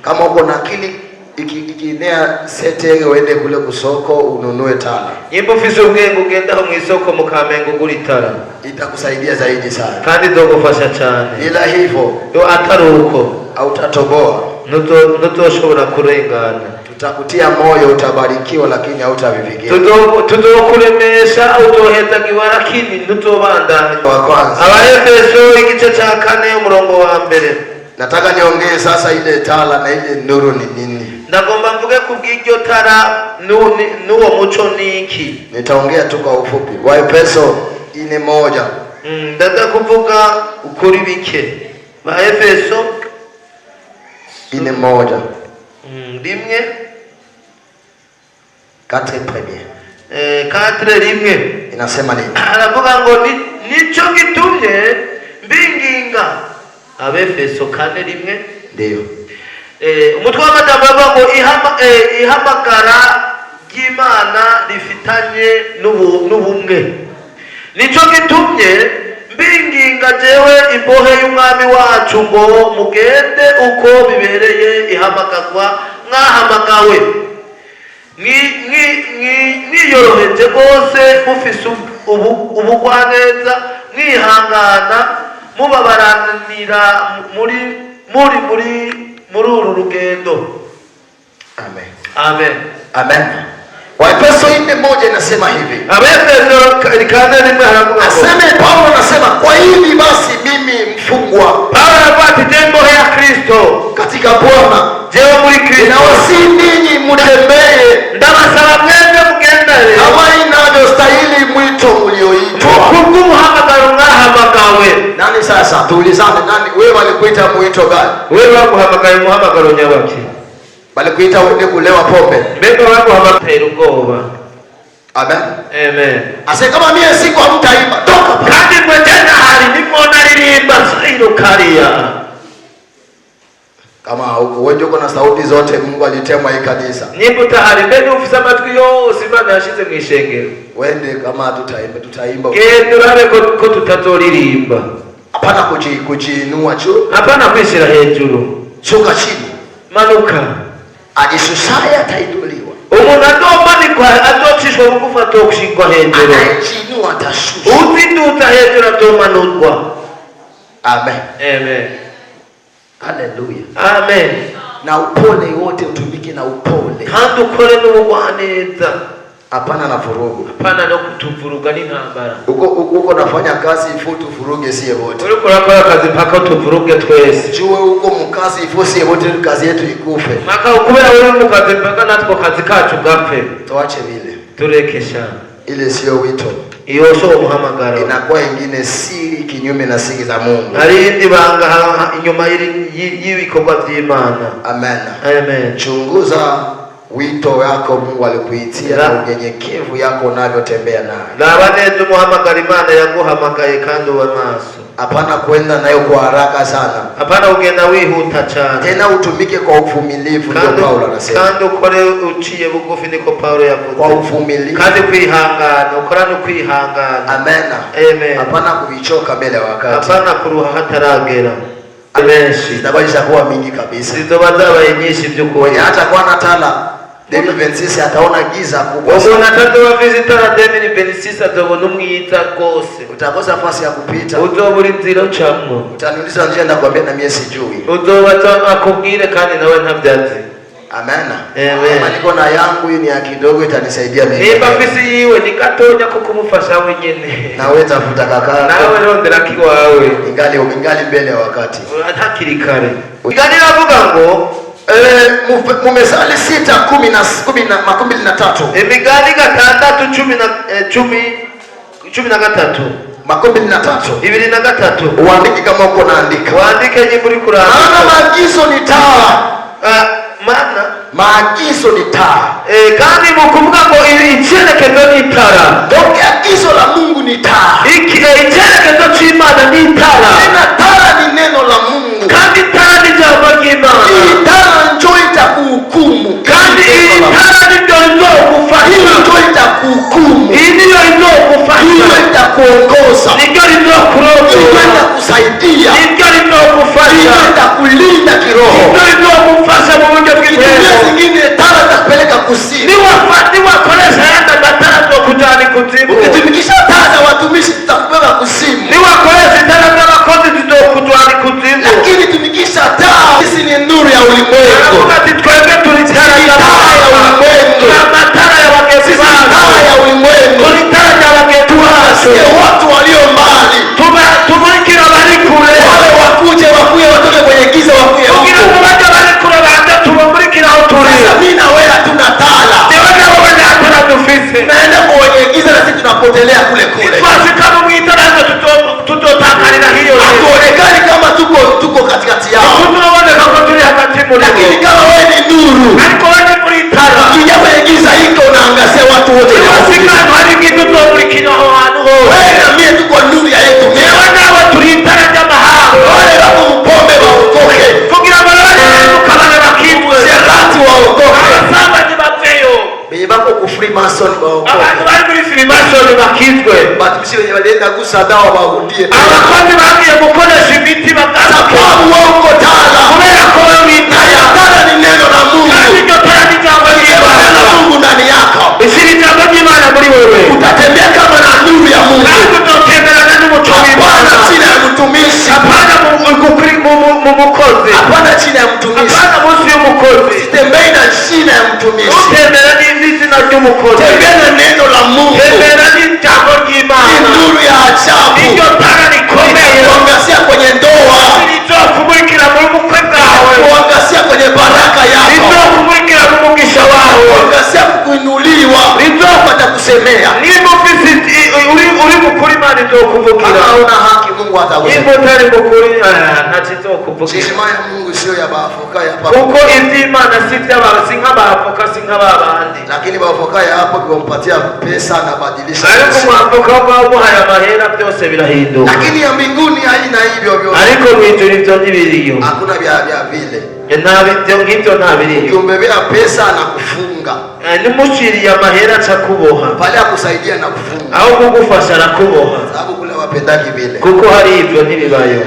Kama uko na akili ikinea sete uende kule kusoko ununue tala. Nyimbo ufise ubwenge ugenda mu isoko mu Kamenge ugura itara. Itakusaidia zaidi sana. Kandi ndogufasha cyane. Ila hivyo ataruko hautatoboa. Nutoshobora kurengana. Tutakutia moyo utabarikiwa lakini hautavifikia. Tuzokuremesha utohetagiwa lakini ntutobandanya. Wa kwanza. Abaefeso igice cya 4 umurongo wa mbere. Nataka niongee sasa ile tala na ile nuru ni nini? Ndagomba mvuge kubw'iryo tara n'uwo muco niki. Nitaongea tu kwa ufupi. Waefeso 4:1. Ndaza kuvuga ukuri bike. Waefeso 4:1. Rimwe 4 premier. 4 rimwe. Inasema nini? Aravuga ngo nico gitumye mbinginga. Abefeso 4 rimwe. Ndio. Umutwe w'amagambo avuga ngo ihamagara ry'Imana rifitanye n'ubumwe. Nico gitumye mbinginga ndabinginga jewe imbohe y'umwami wacu ngo mugende uko bibereye ihamagagwa mwahamagawe mwiyoroheje rwose mufise ubugwaneza mwihangana mubabaranira muri uru rugendo. Amen. Amen. Amen. Waefeso 4:1 inasema hivi. Aseme Paulo anasema kwa hivi basi mimi mfungwa. Paulo anapata jambo ya Kristo katika Bwana. Jewe muri Kristo. Na wasi ninyi mutembee. Ndabasaba mwende mugendere. Kama inavyostahili mwito mlioitwa. Kubw'umuhamagaro mwahamagawe. Nani sasa? Tuulizane nani wewe walikuita mwito gani? Wewe wakuhamagaye umuhamagaro nyabaki? Balikuita uende kulewa pombe. Mbega wako habatera ubwoba. Amen. Amen. Ase kama mie siku hamtaimba toka. Kandi mwe tena hali niko nalirimba sio karia. Kama wewe uko na sauti zote Mungu alitema hii kanisa. Nyimbo tahari mbega ufisa matwi yose Imana yashize mu ishengero. Wende kama tutaimba. Genda urabe ko tutazoririmba. Hapana kujiinua juu. Hapana kwishira hejuru. Shuka chini. Manuka. Ajishushaye atainuliwa. Umuntu adomanikwa azocishwa bugufi atokushikwa hejuru. Anayejiinua atashushwa. Uzinduta hejuru atomanurwa. Amen. Amen. Hallelujah. Amen. Na upole wote utumike na upole. Kandi ukore n'ubugwaneza. Hapana na vurugu. Hapana no kutuvuruga n'intambara. Uko nafanya kazi ifutu vuruge sie wote. Uriko urakora kazi mpaka tuvuruge twese. Juwe uko mukazi ifu sie wote kazi yetu ikufe. Maka ukubera uri mu kazi mpaka natwo kazi kacu gapfe. Tuache vile. Turekesha. Ile sio wito. Iyo so umuhamagaro. Inakuwa ingine siri kinyume na siri za Mungu. Hari indi banga inyuma y'ibikorwa by'Imana. Amen. Amen. Chunguza wito wako Mungu alikuitia na unyenyekevu yako unavyotembea naye. Laba neza umuhamagaro Imana yaguhamagaye kandi uwe maso. Hapana kwenda nayo kwa haraka sana. Hapana ugenda wihuta cyane. Tena utumike kwa uvumilivu ndio Paulo anasema. Kandi ukore uciye bugufi niko Paulo yavuze. Kwa uvumilivu. Kandi kwihangana, ukorana kwihangana. Amen. Amen. Hapana kuichoka mbele ya wakati. Hapana kuruha hataragera. Abenshi zitabaisha kuwa mingi kabisa. Zizoba zabaye nyinshi by'ukuri. Hata kwa natala 2026 ataona giza kubwa. Umuntu atazoba visitara 2026 azobona umwiza rwose. Utakosa nafasi ya kupita. Uzobura inzira ucamwo. Utaniuliza njia ndakwambia na mimi sijui. Uzoba akubwire kandi nawe ntabyazi. Amen. Amen. Kama niko na yangu hii ni ya kidogo itanisaidia mimi. Niba fisi yiwe nikatonya ko kumufasha wenyene. Na wewe tafuta kaka. Nawe rondera kiwawe. Ingali mbele ya wakati. Atakiri kare. Igani navuga ngo Mumezali 6:10-13. Imigani 6:10-13. 23. Uandike kama uko naandika. Uandike nyimbo uri kuranga. Maana maagizo ni taa. Maagizo ni taa. Kandi mukuvuga ngo icyerekezo ni itara. Donc agizo la Mungu ni taa. Icyerekezo cy'Imana ni itara. Na taa ni neno la Mungu. Kandi itara ni jambo ry'Imana. Itara njoo itakuhukumu. Kandi itara ndio izokufasha. Njoo itakuhukumu. Ndio izokufasha. Ndio itakuongoza. Ndio izokurongoza. Ndio itakusaidia. Ndio izokufasha. Ndio itakulinda kiroho. Ndio izokufasha mu buryo bw'ibyo. Zingine tara takupeleka kusini. Ni wakoresha yanda matara zo kujani kuzimu. Ukitumikisha taa za watumishi tutakubeba kuzimu. Ni wakoresha tara za wakozi zo kujani kuzimu. Lakini tumikisha taa. Sisi ni nuru ya ulimwengu. Wakati twende tulitara ya ulimwengu. Na matara ya wageni wao. Taa ya ulimwengu. Tulitara ya wageni wao. Sio watu walio mbali. Tumurikira bari kule. Wale wakuja wakuye watoke kwenye giza wakuye huko. Ukira kubaja bari kule baada tumurikira uturi. Sasa mimi na wewe hatuna taa. Ndio wewe hatuna dufisi. Naenda kwenye giza na sisi tunapotelea kule kule. Basi kama mwitara tutotakalina hiyo. Hatuonekani kama tuko katikati yao. Tunaona kama tuli hakati muri. Lakini kama akizwe. Batumishi wenye walienda gusa dawa warudie. Abakozi bagiye gukoresha imiti sababu wewe uko tala. kubera ko witaya. Tala ni neno la Mungu. Kandi iryo tala ni jambo ry'Imana. Neno la Mungu ndani yako. Isiri jambo ry'Imana muri wewe. Utatembea kama na nuru ya Mungu. Kandi utotemberana n'umuco w'Imana. Hapana chini ya mtumishi. Hapana mu mukozi. Hapana chini ya mtumishi. Hapana munsi y'umukozi. Usitembee na chini ya mtumishi. Utembera n'izina ry'umukozi. Tembea na neno la Mungu. Tembera n'ijambo ry'Imana. Ni nuru ya ajabu. Iryo tara rikomeye. Kuangazia kwenye ndoa. Rizokumurikira mu bukwe bwawe. Kuangazia kwenye baraka yako. Rizokumurikira mu mugisha wawe. Kuangazia kuinuliwa. Rizopata kusemea. Niba ufite uri mukuri Imana izokuvukira. Kama hauna haki Mungu atakusemea. Niba utari mukuri ntazizokuvukira. Heshima ya Mungu sio ya bafoka ya papa. Kuko iby'Imana si iby'abantu, si nk'abafoka, si nk'ababandi. Lakini bafoka ya hapo kiwampatia pesa na badilisha. Ariko umwavoka wamuhaye amahera byose birahinduka. Lakini ya mbinguni haina hivyo vyote. Ariko mw'ijuru ibyo ntibiriyo. Hakuna vya vile. Ngibyo ntabiriyo. Ukimbebea pesa na kufunga. Nimushiriye amahera aca kuboha. Pale akusaidia na kufunga. Aho kugufasha na kuboha. Sababu kule wapendaki vile. Kuko hari ibyo ntibibayo.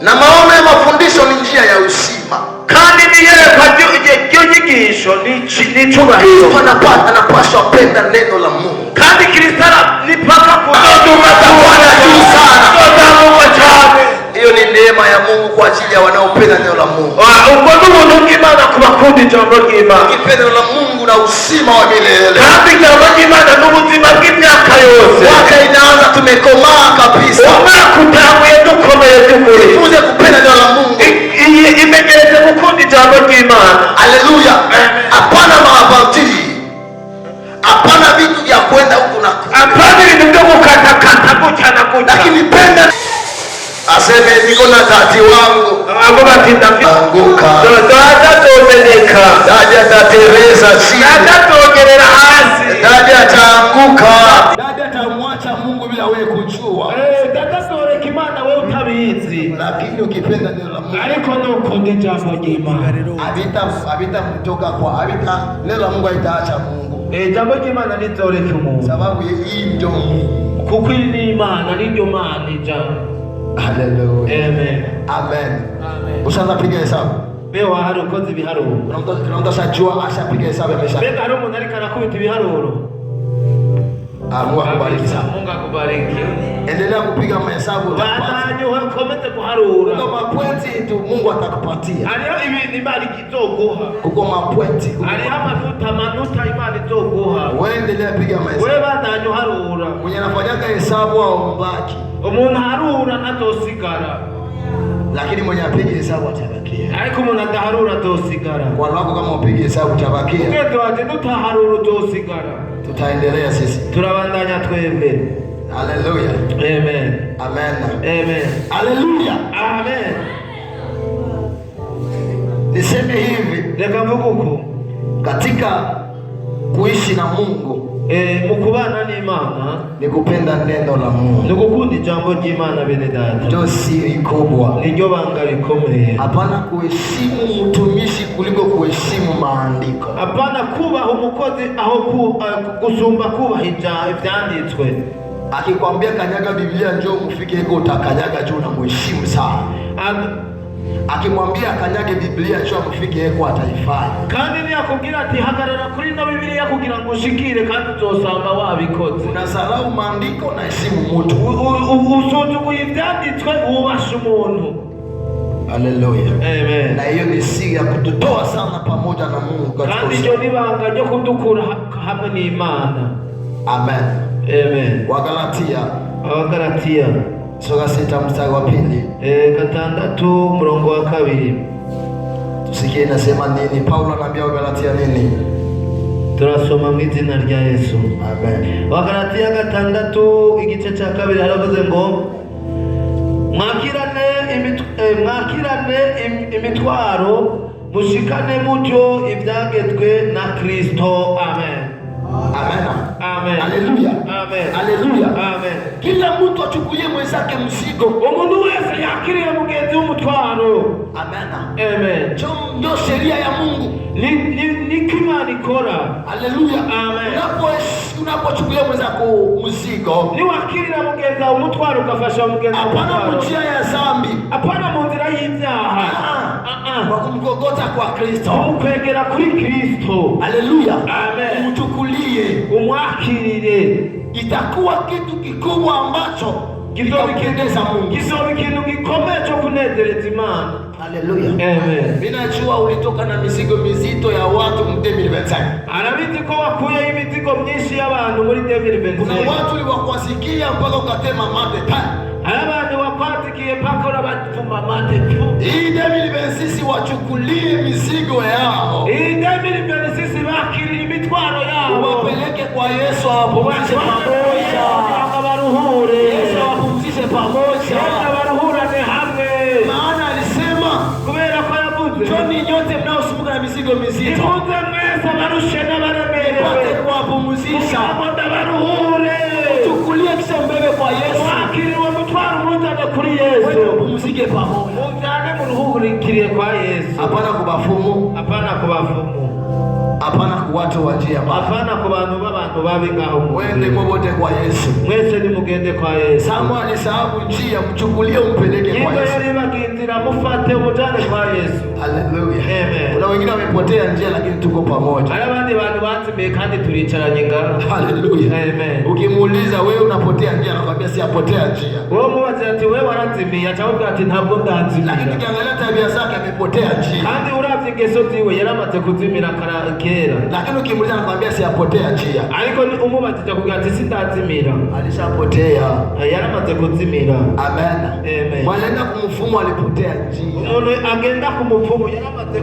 Na maono ya mafundisho ni njia ya uzima. Kandi niyerekwa ryo nyigisho ni cyubahiro. Anapaswa penda neno la Mungu. Kandi Kristo nipaka kuduma tawana juu sana. Tutamuka cyane. Hiyo ni neema ya Mungu kwa ajili ya wanaopenda neno la Mungu. Ubwo n'ubuntu bw'Imana ku bakunda ijambo ry'Imana. Ukipenda neno la Mungu na uzima wa milele. Kandi ijambo ry'Imana n'ubuzima bw'imyaka yose. Mwaka inaanza tumekomaa kabisa. Umwaka utanguye dukomeye tukuri. Tujifunze kupenda neno la Mungu. Imegereze gukunda ijambo ry'Imana. Haleluya. Hapana maabati. Hapana vitu vya kwenda huku na huku. Hapana vitu vya kukatakata kucha na kucha. Lakini penda aseme niko na tati wangu. Abo batinda anguka. Dada tomeneka. Dada tatereza chini. Dada togerera hasi. Dada taanguka. Dada tamwacha Mungu bila wewe kujua. Dada soreka Imana wewe utabizi. Lakini ukipenda neno la Mungu. Ariko nukunde ijambo ry'Imana. Habita mtoka kwa habita neno la Mungu haitaacha Mungu. Ijambo ry'Imana rizoreka umuntu. Sababu hii ndio Mungu. Kuko ni Imana niryo Mana ijambo. Haleluya. Amen. Amen. Ushaanza piga hesabu. Bewa hari ukoze ibiharuro. Kuna mtu ashajua ashapiga hesabu amesha. Bega hari umuntu ariko arakubita ibiharuro. Mungu akubariki sana. Mungu akubariki. Endelea kupiga mahesabu utapata. Bana wewe komete kuharura. Ndio mapointi tu Mungu atakupatia. Ariyo ibi Imana izoguha. Kuko mapointi. Ariyo amanuta Imana izoguha. Wewe endelea piga mahesabu. Wewe bandanyo harura. Mwenye anafanyaga hesabu aombaki. Umuntu harura natosigara. Lakini mwenye apige hesabu atabakia. Ariko umuntu adaharura atosigara. Kwa wako kama upige hesabu utabakia. Twebwe waje nutaharura utosigara. Tutaendelea sisi. Turabandanya twebwe. Haleluya. Amen. Amen. Amen. Haleluya. Amen. Niseme hivi, Reka mvuge uko katika kuishi na Mungu mukubana n'Imana ni kupenda neno la Mungu. ni gukunda ijambo ry'Imana bene data. Ndio siri kubwa. Niryo banga rikomeye. Hapana kuheshimu mtumishi kuliko kuheshimu maandiko. Hapana kubaha umukozi aho gusumba kubaha ivyanditswe. Akikwambia kanyaga Biblia njoo mufike huko utakanyaga juu na muheshimu sana. Akimwambia kanyage Biblia njoo mufike huko ataifanya. Kandi ni akubwira ati hagarara kuri no Biblia kugira ngo ushikire kandi uzosanga wabikoze. Unasahau maandiko na heshimu mtu. Usuzuguye ivyanditswe ubasha umuntu. Haleluya. Amen. Na hiyo ni siri ya kututoa sana pamoja na Mungu katika kandi iryo nibanga ryo kudukura hamwe n'Imana. Amen. Amen. Wagalatia sura 6 mstari wa 2. 6 mrongo wa 2. Tusikie inasema nini? Paulo anaambia Wagalatia nini? Turasoma mu izina rya Yesu. Amen. Wagalatia 6 igice cya 2 haravuze ngo mwakirane imitwaro mushikane mutyo ibyagezwe na Kristo. Amen. Amen. Amen. Haleluya. Amen. Haleluya. Amen. Kila mtu achukulie mwenzake mzigo. Umuntu wese yakiriye mugenzi w'umutwaro. Amen. Amen. Ndio sheria ya Mungu. Ni kima Imana ikora. Haleluya. Amen. Unapochukulia mwenzako mzigo, ni wakirira mugenza umutwaro ugafasha mugenza hapana njia ya dhambi, hapana mu nzira y'ibyaha, kwa kumgogota kwa Kristo, ukwegera kuri Kristo. Haleluya. Amen. Umchukulie, umwakirire, itakuwa kitu kikubwa ambacho kitapendeza Mungu, kizoba ikintu gikomeye cyo kunezereza Imana. Haleluya. Amen. Ninajua ulitoka na mizigo mizito ya watu mu 2025. Arabizi ko wakuye imizigo myinshi y'abantu muri 2025. Kuna watu uliwakwasikia mpaka ukatema mate tani. Abantu wakwatikiye mpaka urabavuma mate tu. Hii 2026 wachukulie mizigo yao. Hii 2026 bakirira imitwaro yao. Wapeleke kwa Yesu awapumzishe pamoja. Akabaruhure. Yesu awapumzishe pamoja. Akabaruhurane hamwe. Maana alisema kubera ko yavuze, njoni nyote mnaosumbuka na mizigo mizito, nimuze mwese abarushe n'abaremerewe, pate kuwapumzisha. Baruhure. Chukulie kisha mbebe kwa Yesu. Wakiriwe mutwaro umujane kuri Yesu. Wewe upumzike pamoja. Mujane muruhurikiriye kwa Yesu. Hapana kubafumu. Hapana kubafumu. Hapana ku watu wa njia mbaya. Hapana ku bantu b'abantu babi ngaho. Wende mobote kwa Yesu. Mwese ni mugende kwa Yesu. Samwa ni sababu njia, mchukulie umpeleke kwa Yesu. Yeye bagindira mufate umujane kwa Yesu. Haleluya. Amen. Kuna wengine wamepotea njia lakini tuko pamoja. Hari abandi bantu batimiye kandi turicaranye ngaho. Haleluya. Amen. Ukimuuliza wewe unapotea njia, anakuambia siapotea njia. Wewe mubaze ati wewe warazimiye, atavuga ati ntabwo ndazimiye. Lakini ukiangalia tabia zake amepotea njia. Kandi uravye ingeso ziwe yaramaze kuzimira kera. Lakini ukimuuliza anakuambia siapotea njia. Ariko ni umubajije kugira ati sindazimira. Alishapotea. Yaramaze kuzimira. Amen. Amen. Wanaenda kumfumu alipotea njia. Umuntu agenda kumupfumu yaramaze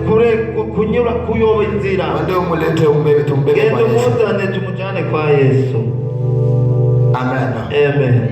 kunyura kuyoba inzira. Ndio umulete umbebe tumbebe kwa Yesu. Muzane tumujane kwa Yesu. Amen. Amen.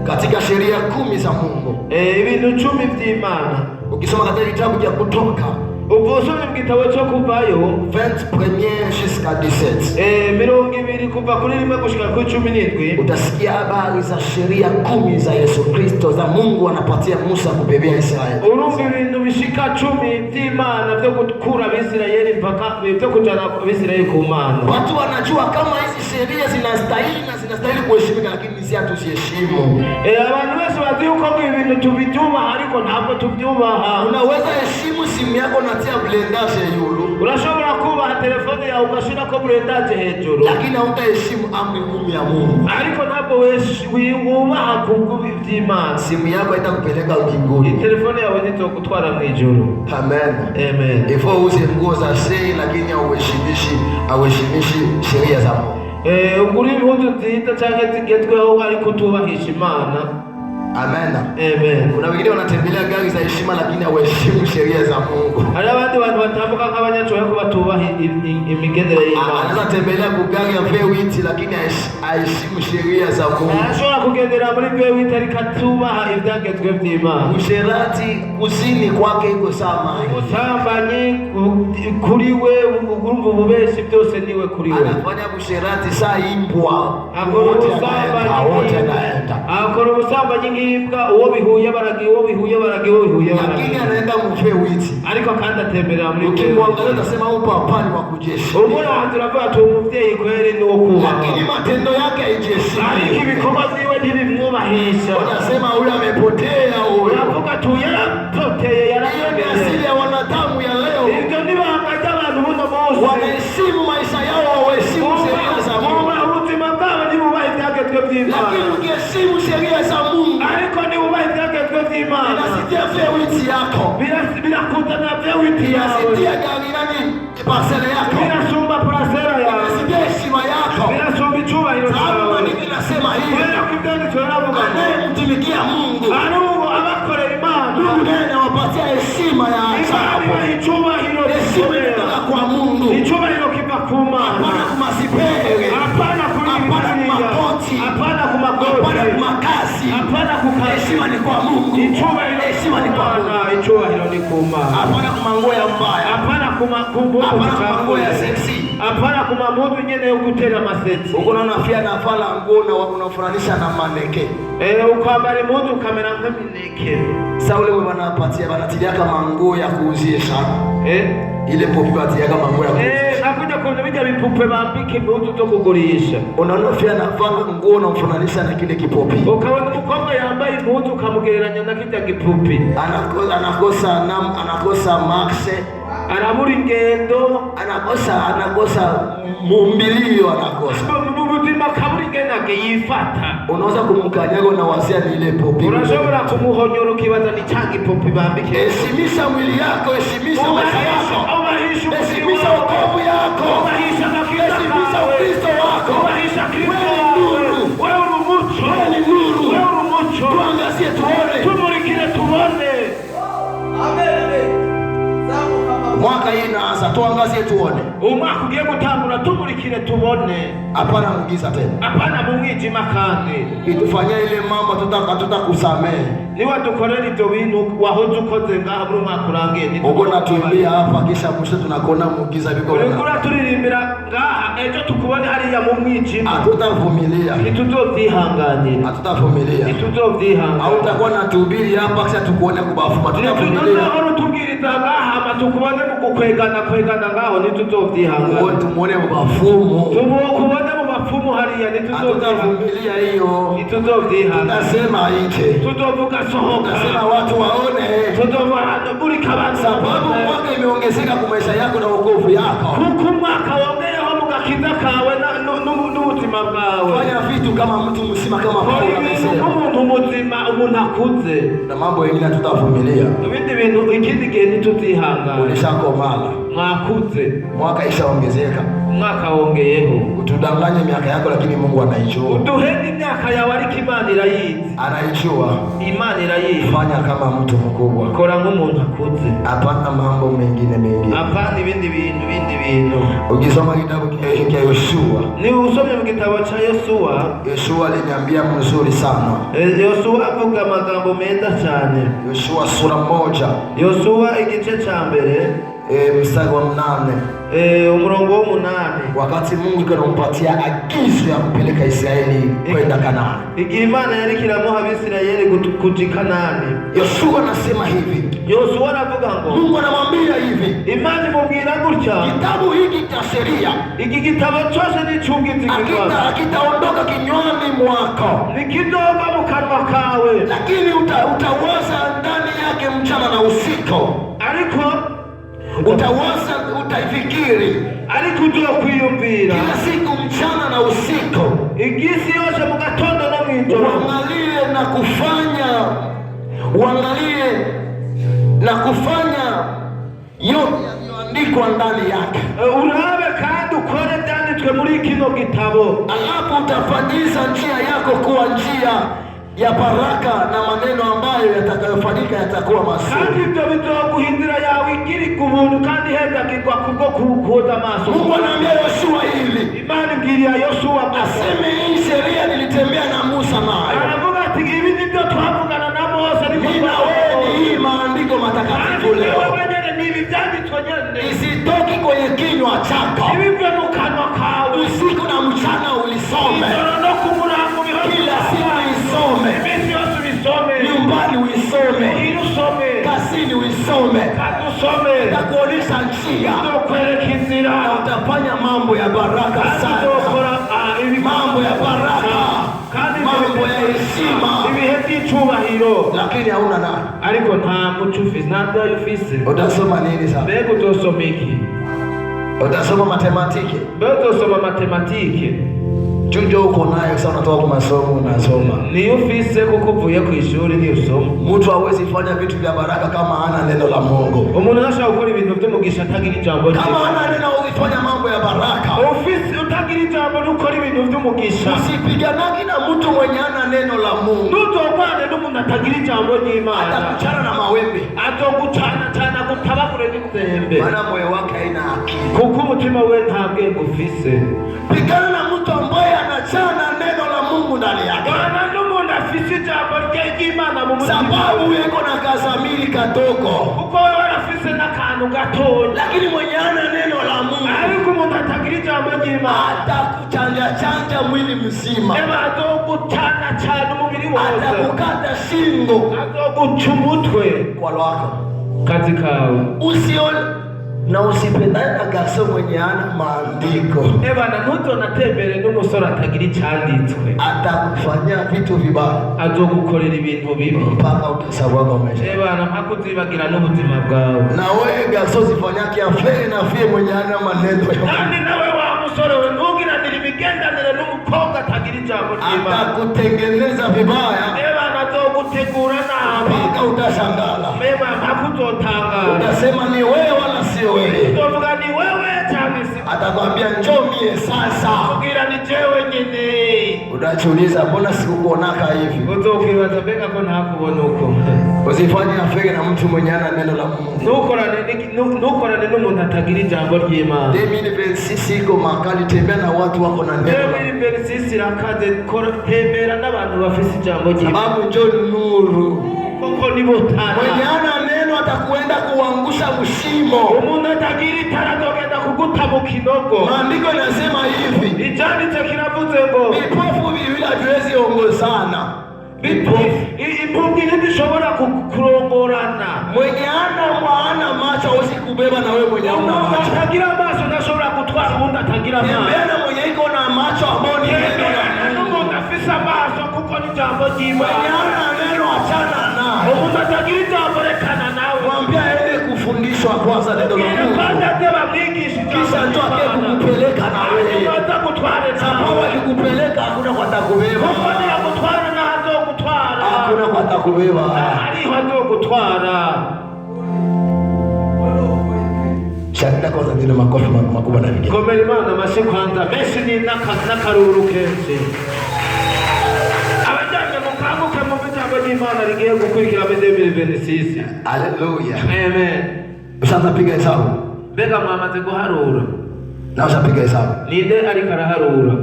Katika sheria 10 za Mungu, ibintu 10 by'Imana, ukisoma katika kitabu cha Kutoka ubusomye mu gitabo cyo Kuvayo 21 jusqu'à 17, 20 kuva kuri 1 gushika kuri 17, utasikia habari za sheria 10 za Yesu Kristo za Mungu anapatia Musa kubebea Israeli. Urumva ibintu bishika 10 by'Imana byo gukura Abisirayeli mpaka byo kujana Abisirayeli ku Mana. Watu wanajua kama hizi sheria zinastahili kuheshimika, lakini si hatuziheshimu. Abantu bose bazi uko ibintu tubibyubaha ariko ntabwo tubyubaha. Unaweza heshimu simu yako na tia blendage yulu. Urashobora kubaha telefone yawe ugashira ko blendage hejuru, lakini hautaheshimu amri 10 ya Mungu. Ariko ntabwo wubaha kuby'Imana. Simu yako itakupeleka mbinguni. Telefone yawe nitokutwara mu ijuru. Amen. Amen. Ifo uze nguo za sei lakini hauheshimishi sheria za Mungu. Ugura impuzu nziza cyangwa zigezweho ariko utubahisha Imana. Amen. Amen. Kuna wengine wanatembelea gari za heshima lakini hawaheshimu sheria za Mungu. Hari abandi bantu batambuka nk'abanyacyubahiro ko batubaha imigendere y'Imana. Anaweza tembelea ku gari ya V8 lakini haheshimu sheria za Mungu. Ashobora kugendera muri V8 ariko atubaha ibyagezwe by'Imana. Usherati kuzini kwake iko sama. Ubusambanyi kuri we, urumva ububeshi byose niwe kuri we. Anafanya usherati saa imbwa. Akora ubusambanyi nk'imbwa, uwo bihuye baragiye, uwo bihuye baragiye, uwo bihuye baragiye. Lakini anaenda mu V8. Ariko kandi atemberera muri ukimwangalia unasema huyu papa ni wa kujeshi. Ubona turavuga ati umuvyeyi kweli ni wo kubaha. Lakini matendo yake haijeshi. Ariko ibikorwa vyiwe ntibimwubahisha. Unasema huyu amepotea huyu. Uravuga tu yarapoteye, yarayemeye. Asili ya wanadamu ya leo. Ivyo ni banga ry'abantu buno bose. Wanaheshimu maisha yao, hawaheshimu sheria za Mungu. Ubuzima bwabo ntibubaha ivyagezwe vy'Imana. Lakini ukiheshimu sheria za Mungu, ariko ntibubaha ivyagezwe vy'Imana, inasitia V8 yako. Birakuzana V8 yawe. Inasitia gari nani parcela yako. Birasumba parcela yawe. Inasitia heshima yako. Birasumba icubahiro cyawe. Mimi nasema hivi. Kubera ko ivyanditswe biravuga ngo anayemtumikia Mungu, abakorera Imana, Mungu naye anawapatia heshima ya ajabu. Icubahiro kutoka kwa Mungu. Icubahiro kiva ku Mana. Hapana kumasipere. Hapana kumapoti. Hapana kumakoti. Hapana kumakazi. Hapana kukazi. Heshima ni kwa Mungu. Icubahiro heshima ni kwa Mungu. Icyubahiro ni ku Mana. Hapana kwa manguo ya mbaya. Hapana kwa manguo ya sexy. Hapana kwa mamudu nyene yo gutera amaseti. Uko naona afia na fala nguo na unafuranisha na maneke. Ukwambara impuzu ukamera nk'amineke. Sasa ule wanapatia wanatilia kama nguo ya kuuzia sana. Ile popi batia kama nguo ya kuuzia. Nakuja kuna bijya bipupe bambike impuzu zo kugurisha. Unaona afia na fala nguo na unafuranisha na kile kipopi. Ukabona umukobwa yambaye impuzu ukamugereranya na kijya gipupi. Anakosa maxe, arabura ingendo, anakosa mumbilio, anakosa ubuzima kaburi ngena yifata. Unaweza kumkanyaga na wazia ni ile popi. Unashobora kumuhonyora ukibaza ni changi popi bambike. Heshimisha mwili yako, heshimisha maisha yako, heshimisha wokovu yako, heshimisha Ukristo wako. Wewe ni nuru, tuangazie tuone, tumurikire tuone. Mwaka hii inaanza, tuangazie tuone. Umwaka ugiye gutangura, tumurikire tubone. Hapana mugiza tena, hapana mumwijima kandi. Itufanyia ile mambo tutakusamehe. Niwa dukorera ibyo bintu wahoze ukoze ngaha muri umwaka urangiye. Uko natuimbia hapa kisha mwisho tunakona mugiza biko. Urikura turirimbira ngaha ejo tukubone hariya mu mwijima. Hatutavumilia. Ntituzovyihanganira. Hatutavumilia. Ntituzovyihanganira. Au utakuwa natuhubiri hapa kisha tukuone kubafuma. Tutavumilia. Tubwiriza ngaha ama tukubone mukwegana ngaho ntituzovyihanganira. Ngo tumuone mubafumu. Kubone mu bapfumu hariya ntituzovyihanganira hiyo. Ntituzovyihanganira. Nasema ite. Tutovuga sohoka. Nasema watu waone. Tutovuga buri kabasa. Sababu mwaka imeongezeka kwa maisha yako na wokovu yako. Kuko mwaka wongeyeho mugakiza kawe n'ubuzima bwawe. Fanya vitu kama mtu mzima kama Paulo amesema. Umuntu muzima umuntu akuze. Na mambo mengine tutavumilia. Ibindi bintu ikindi gihe ntituzihangana. Ulishakomala. Mwakuze. Mwaka ishaongezeka. Mwaka wongeyeho. Utudanganye miaka yako lakini Mungu anaijua. Uduhende imyaka yawe ariko Imana irayizi. Anaijua. Imana irayizi. Fanya kama mtu mkubwa. Kora nk'umuntu akuze. Hapana mambo mengine. Hapana ibindi bintu. Ukisoma kitabu cha Yoshua. Ni usome mu gitabo cha Yoshua aliniambia mzuri sana. Yoshua avuga amagambo meza cyane. Yoshua sura 1. Yoshua igice cha mbere. Mstari wa 8. Umurongo wa 8. Wakati Mungu anampatia agizo ya kupeleka Israeli kwenda Kanaani. Igihe Imana yari kiramuha Abisirayeli kuja Kanaani. Yoshua anasema hivi. Yoshua anavuga ngo Mungu anamwambia hivi. Imana imubwira gutya. Kitabu hiki cha sheria. Iki gitabo cyose ni cyungitse kigwa. Akitaondoka kinywani mwako. Nikidova mu kanwa kawe. Lakini utawaza ndani yake mchana na usiku. Ariko utawaza, utaifikiri, ariko uzokwiyumvira kila siku mchana na usiku, igisi yose mu gatondo no mw'ijoro. Uangalie na kufanya yote yaliyoandikwa ndani yake. Urabe kandi ukore byanditswe muri kino gitabo. Alafu utafanyisha njia yako kuwa njia ya baraka na maneno ambayo yatakayofanyika yatakuwa mazuri. Kandi ibyo bizoguhindura yawe igiri ku buntu kandi hendagirwa kubwo kukoza amaso. Mungu anaambia Yoshua hivi. Imana ibwiriye Yoshua aseme hii sheria nilitembea na Musa nayo. Aravuga ati ibi nibyo twavugana na Mose ni hii maandiko matakatifu leo. Nibi byanditswe nyene. Isitoki kwenye kinywa chako. Ibivyo mu kanwa kawe. Usiku na mchana ulisome. Kila siku uisome. Nyumbani uisome. Kazini uisome. Itakuonyesha njia. Na utafanya mambo ya baraka sana. Mambo ya baraka. Mambo ya heshima. Lakini hauna na. Ariko nta muco ufise, nta byo ufise. Utasoma nini sasa? Mbega utosoma iki? Utasoma matematiki. Mbega utosoma matematiki. Chujo uko nayo sasa, unatoka kwa masomo unasoma. Ni ufise kuko uvuye ku ishuri ni usoma. Mtu hawezi fanya vitu vya baraka kama hana neno la Mungu. Umuntu ashaka gukora ibintu by'umugisha atagira ijambo rye. Kama hana neno uzifanya mambo ya baraka. Ufise utagira ijambo n'ukora ibintu by'umugisha. Usipiganaki na mtu mwenye hana neno la Mungu. Ntuzopane n'umuntu atagira ijambo ry'Imana. Atakuchana na mawembe. Atagucana gutabakure n'inzembe. Maana moyo wake haina akili. Kuko umutima we nta bwenge ufise. Pigana na mtu ambaye anachana neno la Mungu ndani yake. Bwana n'umuntu afise udafise jambo ry'Imana mu mutima sababu yeko na kazamili katoko kuko wewe warafise n'akantu gatoya lakini mwenye ana neno la Mungu ariko umuntu atagira jambo ry'Imana atakuchanja mwili mzima azoguchana cyane umubiri wose atakukata shingo azoguca umutwe kwa lwako kazi kawe na usipendane na gaso mwenye ana maandiko. Bana ntuzonatembere n'umusore atagira icyanditswe atakufanyia vitu vibaya azogukorera ibintu bibi mpaka utasabwa maisha. Bana mpaka uzibagira n'ubuzima bwawe. Na wewe gaso zifanyaki afere na fie mwenye ana maneno kandi nawe wa musore we ntugiranire imigendanire n'umukobwa atagira ijambo ry'Imana atakutengeneza vibaya. Bana azogutegura nabi mpaka utashangala. Bana mpaka utotangara utasema ni wewe wala sio wewe. Utovuga ni wewe cyangwa si atakwambia njoo mie sasa. Ugira ni jewe nyine. Unajiuliza mbona sikukuonaka hivi? Uzokwibaza mbega ko ntakubona uko. Usifanye afege na mtu mwenye ana neno la Mungu. Nukorane n'umuntu atagira ijambo ry'Imana. 2026 iko makali, tembea na watu wako na neno. 2026 irakaze tembera n'abantu bafise ijambo ry'Imana. Sababu njoo nuru. Koko ni botana. Mwenye ana neno atakuenda kuangusha mshimo. Umuntu atagira itara azogenda kuguta mu kinogo. Maandiko yanasema hivi. Icyanditse kiravuze ngo vipofu viwili hatuwezi ongozana. Impumyi ntishobora kurongorana. Mwenye ana macho hawezi kubeba na wewe mwenye una macho. Atagira macho ntashobora gutwara umuntu atagira macho. Mbona mwenye iko na macho ambao ni neno la Mungu. Umuntu afise amaso kuko ni jambo ry'Imana. Mwenye ana neno achana naye. Umuntu atagira ijambo rekana nawe. Mwambie aende kufundishwa kwanza neno la Mungu. Kisha ndio akikupeleka na wewe. Sababu akikupeleka hakuna kwa atakubeba. Hakuna kwa atakubeba. Shangilia kwanza ndio makofi makubwa na vigeni. Komera Imana amashyi kwanza. Meshi ni n'akaruru kenshi. Abajyanye mukanguke mu ijambo ry'Imana rigiye gukurikira 2026. Haleluya. Amen. Ushaanza piga hesabu. Mbega mwamaze guharura. Na ushapiga hesabu. Ninde ariko araharura?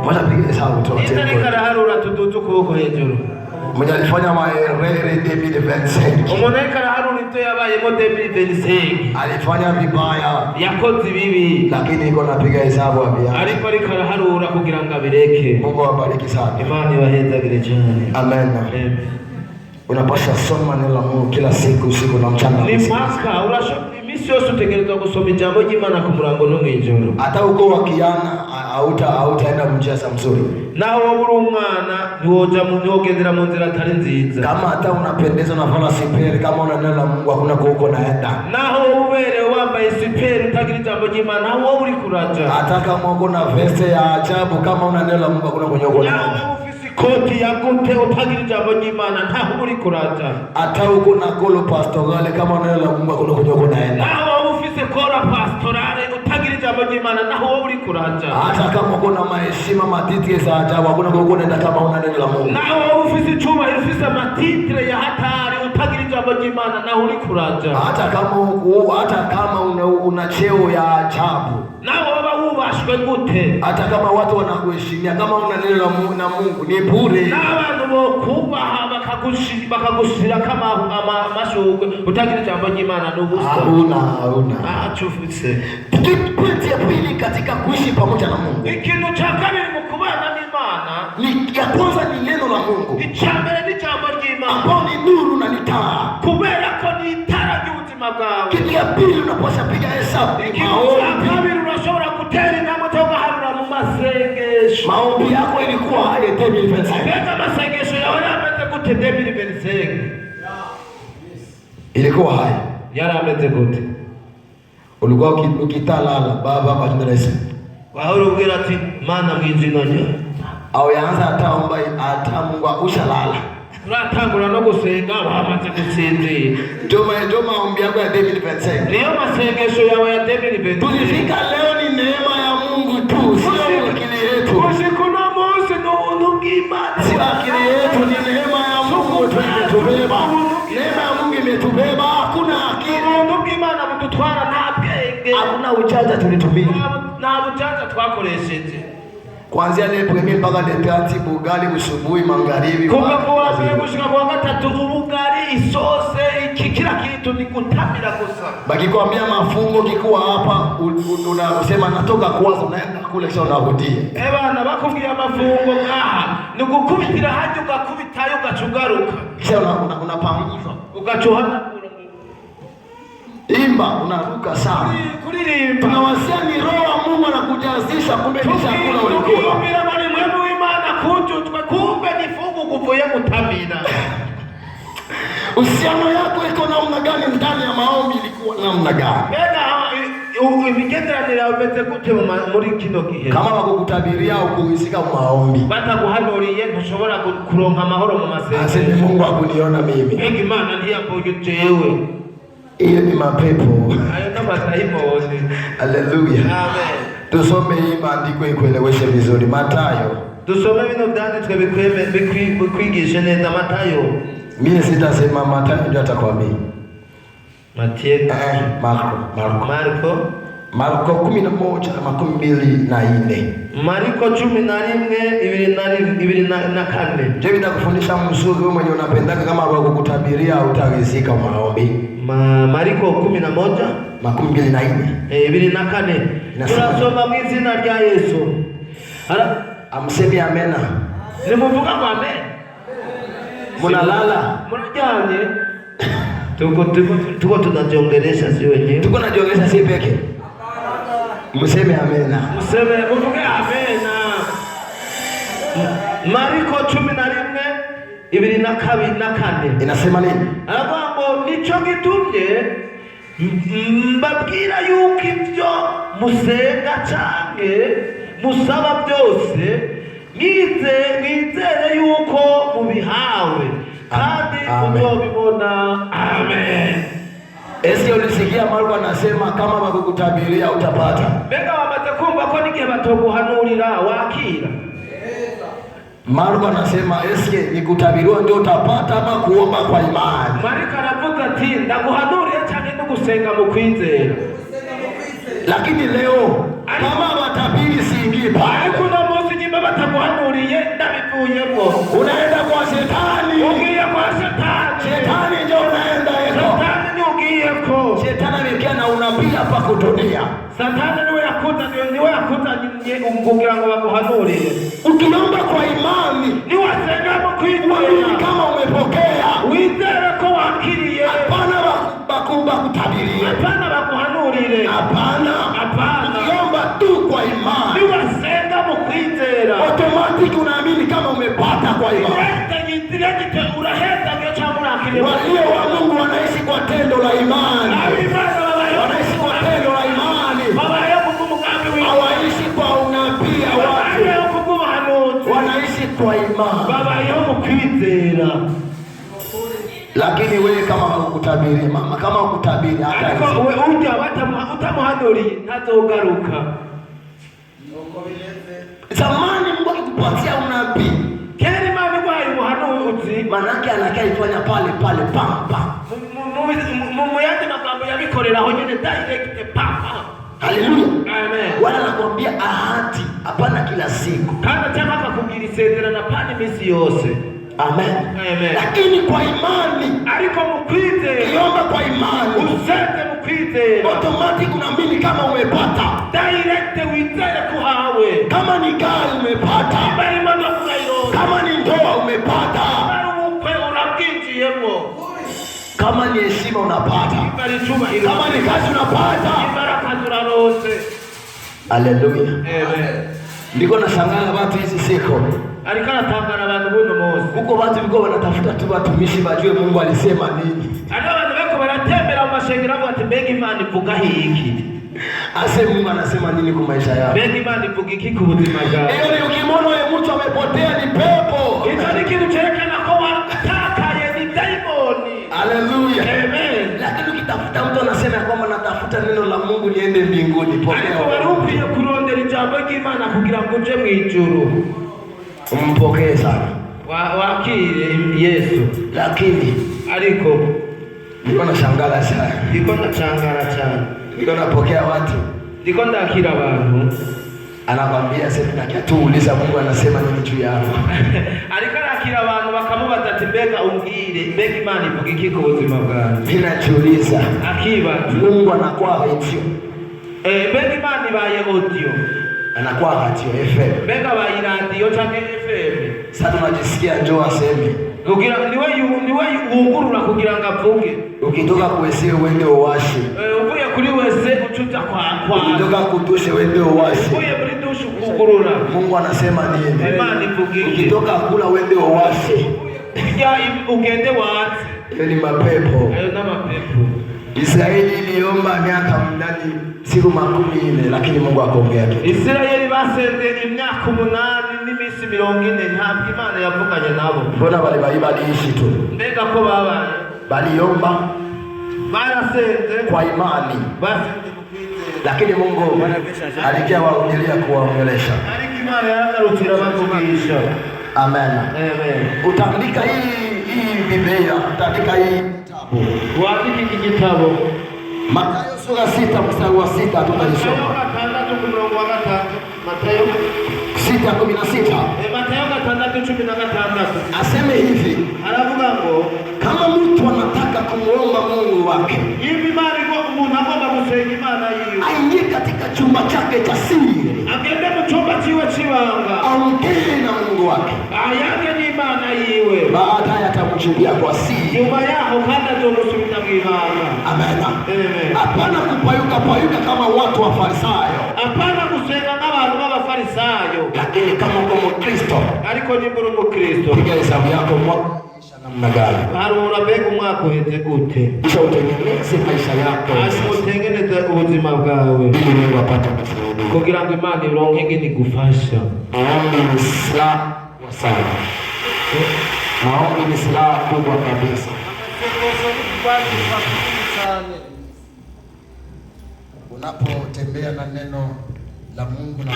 Ushapiga hesabu tu. Ninde ariko araharura tuduze ukuboko hejuru? Mwenye alifanya maerere 2025. Umuntu ariko araharura ito yabayemo 2025. Alifanya vibaya. Yakoze ibibi. Lakini iko napiga hesabu abia. Ariko araharura kugira ngo abireke. Mungu awabariki sana. Imani ibahezagire cyane. Amen. Amen. Unapaswa soma neno la Mungu kila siku usiku na mchana. Ni mpaka imisi yose utegerezwa gusoma ijambo ry'Imana ku murango no mw'ijoro. Hata uko wakiana hautaenda mjasa mzuri. Naho uri umwana ntiwogendera mu nzira atari nziza. Kama hata unapendeza na vala siperi, kama una neno la Mungu hakuna kuko naenda. Naho uberewe wambaye siperi utagira ijambo ry'Imana naho uri kuraja. Hata kama uko na veste ya ajabu, kama una neno la Mungu hakuna kunyoko naenda. Koti ya gute utagira ijambo ry'Imana ntaho uri kuraja. Hata uko na kolo pastorale, kama neno la Mungu hakuna kunyoko naenda. Naho ufise kora pastorale utagira ijambo ry'Imana naho uri kuraja. Hata kama uko na maheshima matitire za ajabu hakuna kuko naenda kama una neno la Mungu. Naho ufise icyubahiro ufise matitire ya hatari utagira ijambo ry'Imana naho uri kuraja. Hata kama una cheo ya ajabu. Naho baba wubashwe gute. Hata kama watu wanakuheshimia, kama una neno la Mungu na Mungu ni bure. N'abantu bokubaha bakagushira kama amashugwe utagira ijambo ry'Imana n'ubusa. Hauna. Achufutse. Pointi ya pili katika kuishi pamoja na Mungu. Ikintu cha kabiri mu kubana n'Imana ni ya kwanza ni neno la Mungu. Icyambere ni ijambo ry'Imana. Ambao ni nuru na ni taa. Kubera ko ni itara ry'ubuzima bwawe. Kitu ya pili unapaswa piga hesabu. Ikintu cha kabiri unashobora gutera intambwe toka harura mu masengesho. Maombi yako ilikuwa hadi 2025. Mbega masengesho yawe yameze gute 2025? Ilikuwa haya. Yarameze gute? Ulikuwa ukitalala baba kwa jina la Yesu. Wahoro ubwira ati Mana mw'izina rye. Au yaanza ataomba ata Mungu ushalala. Turatangura no gusenga wamaze gusinzira. Ndio maombi yako ya 2025. Niyo masengesho yawe ya 2025. Tulifika leo ni neema ya Mungu tu, sio akili yetu. Usikuna Mose no unugimana. Sio akili yetu, ni neema ya Mungu imetubeba. Neema ya Mungu imetubeba, hakuna akili. Unugimana mututwara nta bwenge. Hakuna ujanja tulitumia. Nta ujanja twakoresheje. Kuanzia le premier mpaka le 30 bugali busubuhi magharibi. Kuva kwa mbere gushika kwa gatatu ubugari isose kila kitu ni kutamira gusa. Bakikwambia mafungo kikuwa hapa unasema natoka kwanza unaenda kule kisha unarudia. Bana bakubwira mafungo ngaha ni gukubitira haje ugakubitayo ugacugaruka. Kisha unapanguza. Ugacuhana imba unaruka sana. Kuririmba. Tunawasia ni roho wa Mungu anakujazisha kumbe ni chakula ulikula. Kumbira bali mwemu w'Imana kujutwe kumbe ni fungu kuvuye mutamira. Uhusiano yako iko namna gani ndani ya maombi ilikuwa namna gani? Imigenderanire umeze gute muri kino gihe? Kama bakukutabiria ukuhusika mu maombi. Bataguhanuriye ntushobora kuronka amahoro mu masengesho. Asante Mungu akuniona mimi. Imana ntiyambonye jewe. Hiyo ni mapepo. Hayo kama daimoni. Haleluya. Amen. Tusome hii maandiko ikueleweshe vizuri. Mathayo. Tusome bino byanditswe bikwigishe neza. Mathayo. Mimi sitasema Mathayo ndio atakwambia. Mathayo. Marko 11:24. Marko 11:24. Je, nitakufundisha mzuri wewe mwenye unapendaka kama bakukutabiria utarizika maombi. Marko 11:24. 24. Tunasoma mu izina rya Yesu. Amsemi amena. Nimuvuga kwa amen. Munalala. Munajanye. Tuko tunajiongelesha si wenyewe. Tuko najiongelesha si peke. Mseme amena. Muvuge amena. Marko 11:24. Inasema nini? Abambo nico gitumye mbabwira yuko ibyo musenga canke musaba byose mwizere yuko mubihawe kandi muzobibona. Amen. Ese ulisikia Marko anasema kama bakukutabiria utapata. Mbega wamaze kumva ko n'igihe batoguhanurira wakira. Marko anasema eske nikutabiriwa ndio utapata ama kuomba kwa imani? Marko anavuga ati ndaguhanuriye cyane no gusenga mu kwizera. Lakini leo kama watabiri siingi pale. Kuna munsi nyimba bataguhanuriye ndabivuyemo. Unaenda kwa shetani. Ugiye kwa shetani. Shetani ndio unaenda yeko. Shetani ndio ugiyeko. Shetani amekia na unabii hapa kudunia. Satani niwe yakuta kugira ngo baguhanurire. Ukiomba kwa imani ni wasenga mu kwizera kama umepokea. Wizere ko wakiriye. Hapana bakutabirie. Hapana baguhanurire. Hapana. Ukiomba tu kwa imani. Ni wasenga mu kwizera. Automatic unaamini kama umepata kwa imani. Walio wa Mungu wanaishi kwa tendo la imani. Wanaishi kwa tendo la imani. Hawaishi kwa unabii watu. Wanaishi kwa imani. Lakini wewe kama ukutabiri mama, kama ukutabiri hata wewe utamuhanuriye ntazogaruka. Zamani Mungu alikupatia unabii. Keri mami kwa umuhanuzi manake anakaifanya pale pam. Mungu yake makambo yabikorera aho nyene direct pam. Haleluya. Amen. Wala nakwambia ahadi hapana kila siku. Kana chama kakubwira isezerano pana misi yose. Amen. Amen. Lakini kwa imani, ariko mukwizera, kiomba kwa imani, usende mukwizera, automatic unaamini kama umepata. Direct wizere kuhawe. Kama ni gari umepata, kama ni ndoa umepata, kama ni heshima unapata, kama ni kazi unapata. Haleluya. Amen. Ndiko nashangaa watu hizi siku. Alikana tangana abantu buno mose. Huko watu biko wanatafuta tu watumishi bajue Mungu alisema nini. Ana abantu bako baratembera mu mashengero bati mbega Imana ivuga hiki. Ase Mungu anasema nini kwa maisha yao? Mbega Imana ivuga iki ku buzima bwao? Hiyo ni ukimwona yule mtu amepotea ni pepo. Hicho ni kitu cherekana kwa watakaye ni daimoni. Haleluya. Amen. Lakini ukitafuta mtu anasema kwamba natafuta neno la Mungu niende mbinguni. Pokea. Ariko warupiye kurondera ijambo ry'Imana kugira ngo uje mu ijuru. Umpokee sana. Wakire Yesu. Lakini ariko niko nashangaa sana. Niko nachangara sana. Niko napokea watu. Niko ndakira abantu. anakwambia sasa tuuliza Mungu anasema nini juu yako. Alikakira abantu bakamubaza ati mbega umbwire mbega Imana ivuga iki ku buzima bwawe. Ninajiuliza akiba Mungu anakuwa radio. Mbega Imana ibaye audio. Anakuwa radio FM. Mbega bayi radio cyangwa FM. Sasa tunajisikia njoo aseme. Kugira niwe wungurura kugira ngo avuge. Ukitoka kuwese wende uwashe. Uvuye kuri wese ucuta kwa. Ukitoka kudushe wende uwashe. Uvuye muri dushe kugurura. Mungu anasema nini? Imana ivuga iki? Ukitoka kula wende uwashe. Ugende wapi? Ni mapepo. Ayo na mapepo. Israeli iliomba miaka ndani siku 40 lakini Mungu akaongea tu. Israeli basende imyaka 8 n'imisi 40 ntabwo Imana yavuganye nabo. Mbona baliishi tu? Mbega ko babaye. Baliomba barasende kwa imani. Basende lakini Mungu alikia waongelea kuwaongelesha. Ariko Imana yagarukira bavugisha. Amen. Amen. Utaandika hii Biblia, utaandika hii kitabu. Waandike hiki kitabu. Mathayo sura 6 mstari wa 6 tutasoma. Mathayo 6:16. Mathayo 6:16. Aseme hivi. Aravuga ngo kama mtu anataka kumuomba Mungu wake. Hivi mali kwa umuntu agomba gusenga Imana yiwe. Aingie katika chumba chake cha siri. Agende mu chumba chiwe chibanga. Aongee na Mungu wake. Ayage ni Imana yiwe. Baadaye atamjibu kwa siri. Nyuma yao kada zomusubita mw'Imana. Amen. Amen. Hapana kupayuka kama watu wa Farisayo. Hapana kusenga nk'abantu b'Abafarisayo. Lakini kama uko Mkristo. Ariko ni mburu Mkristo. Piga hesabu yako mwaka namna gani? Harura mbega umwaka uheze gute? Kisha utengeneze maisha yako. Utengeneze ubuzima bwawe. Ili Mungu apate kusaidia. Kugira ngo Imana ironke ngene gufasha. Maombi ni silaha sana. Maombi ni silaha kubwa kabisa. Unapotembea na neno la Mungu na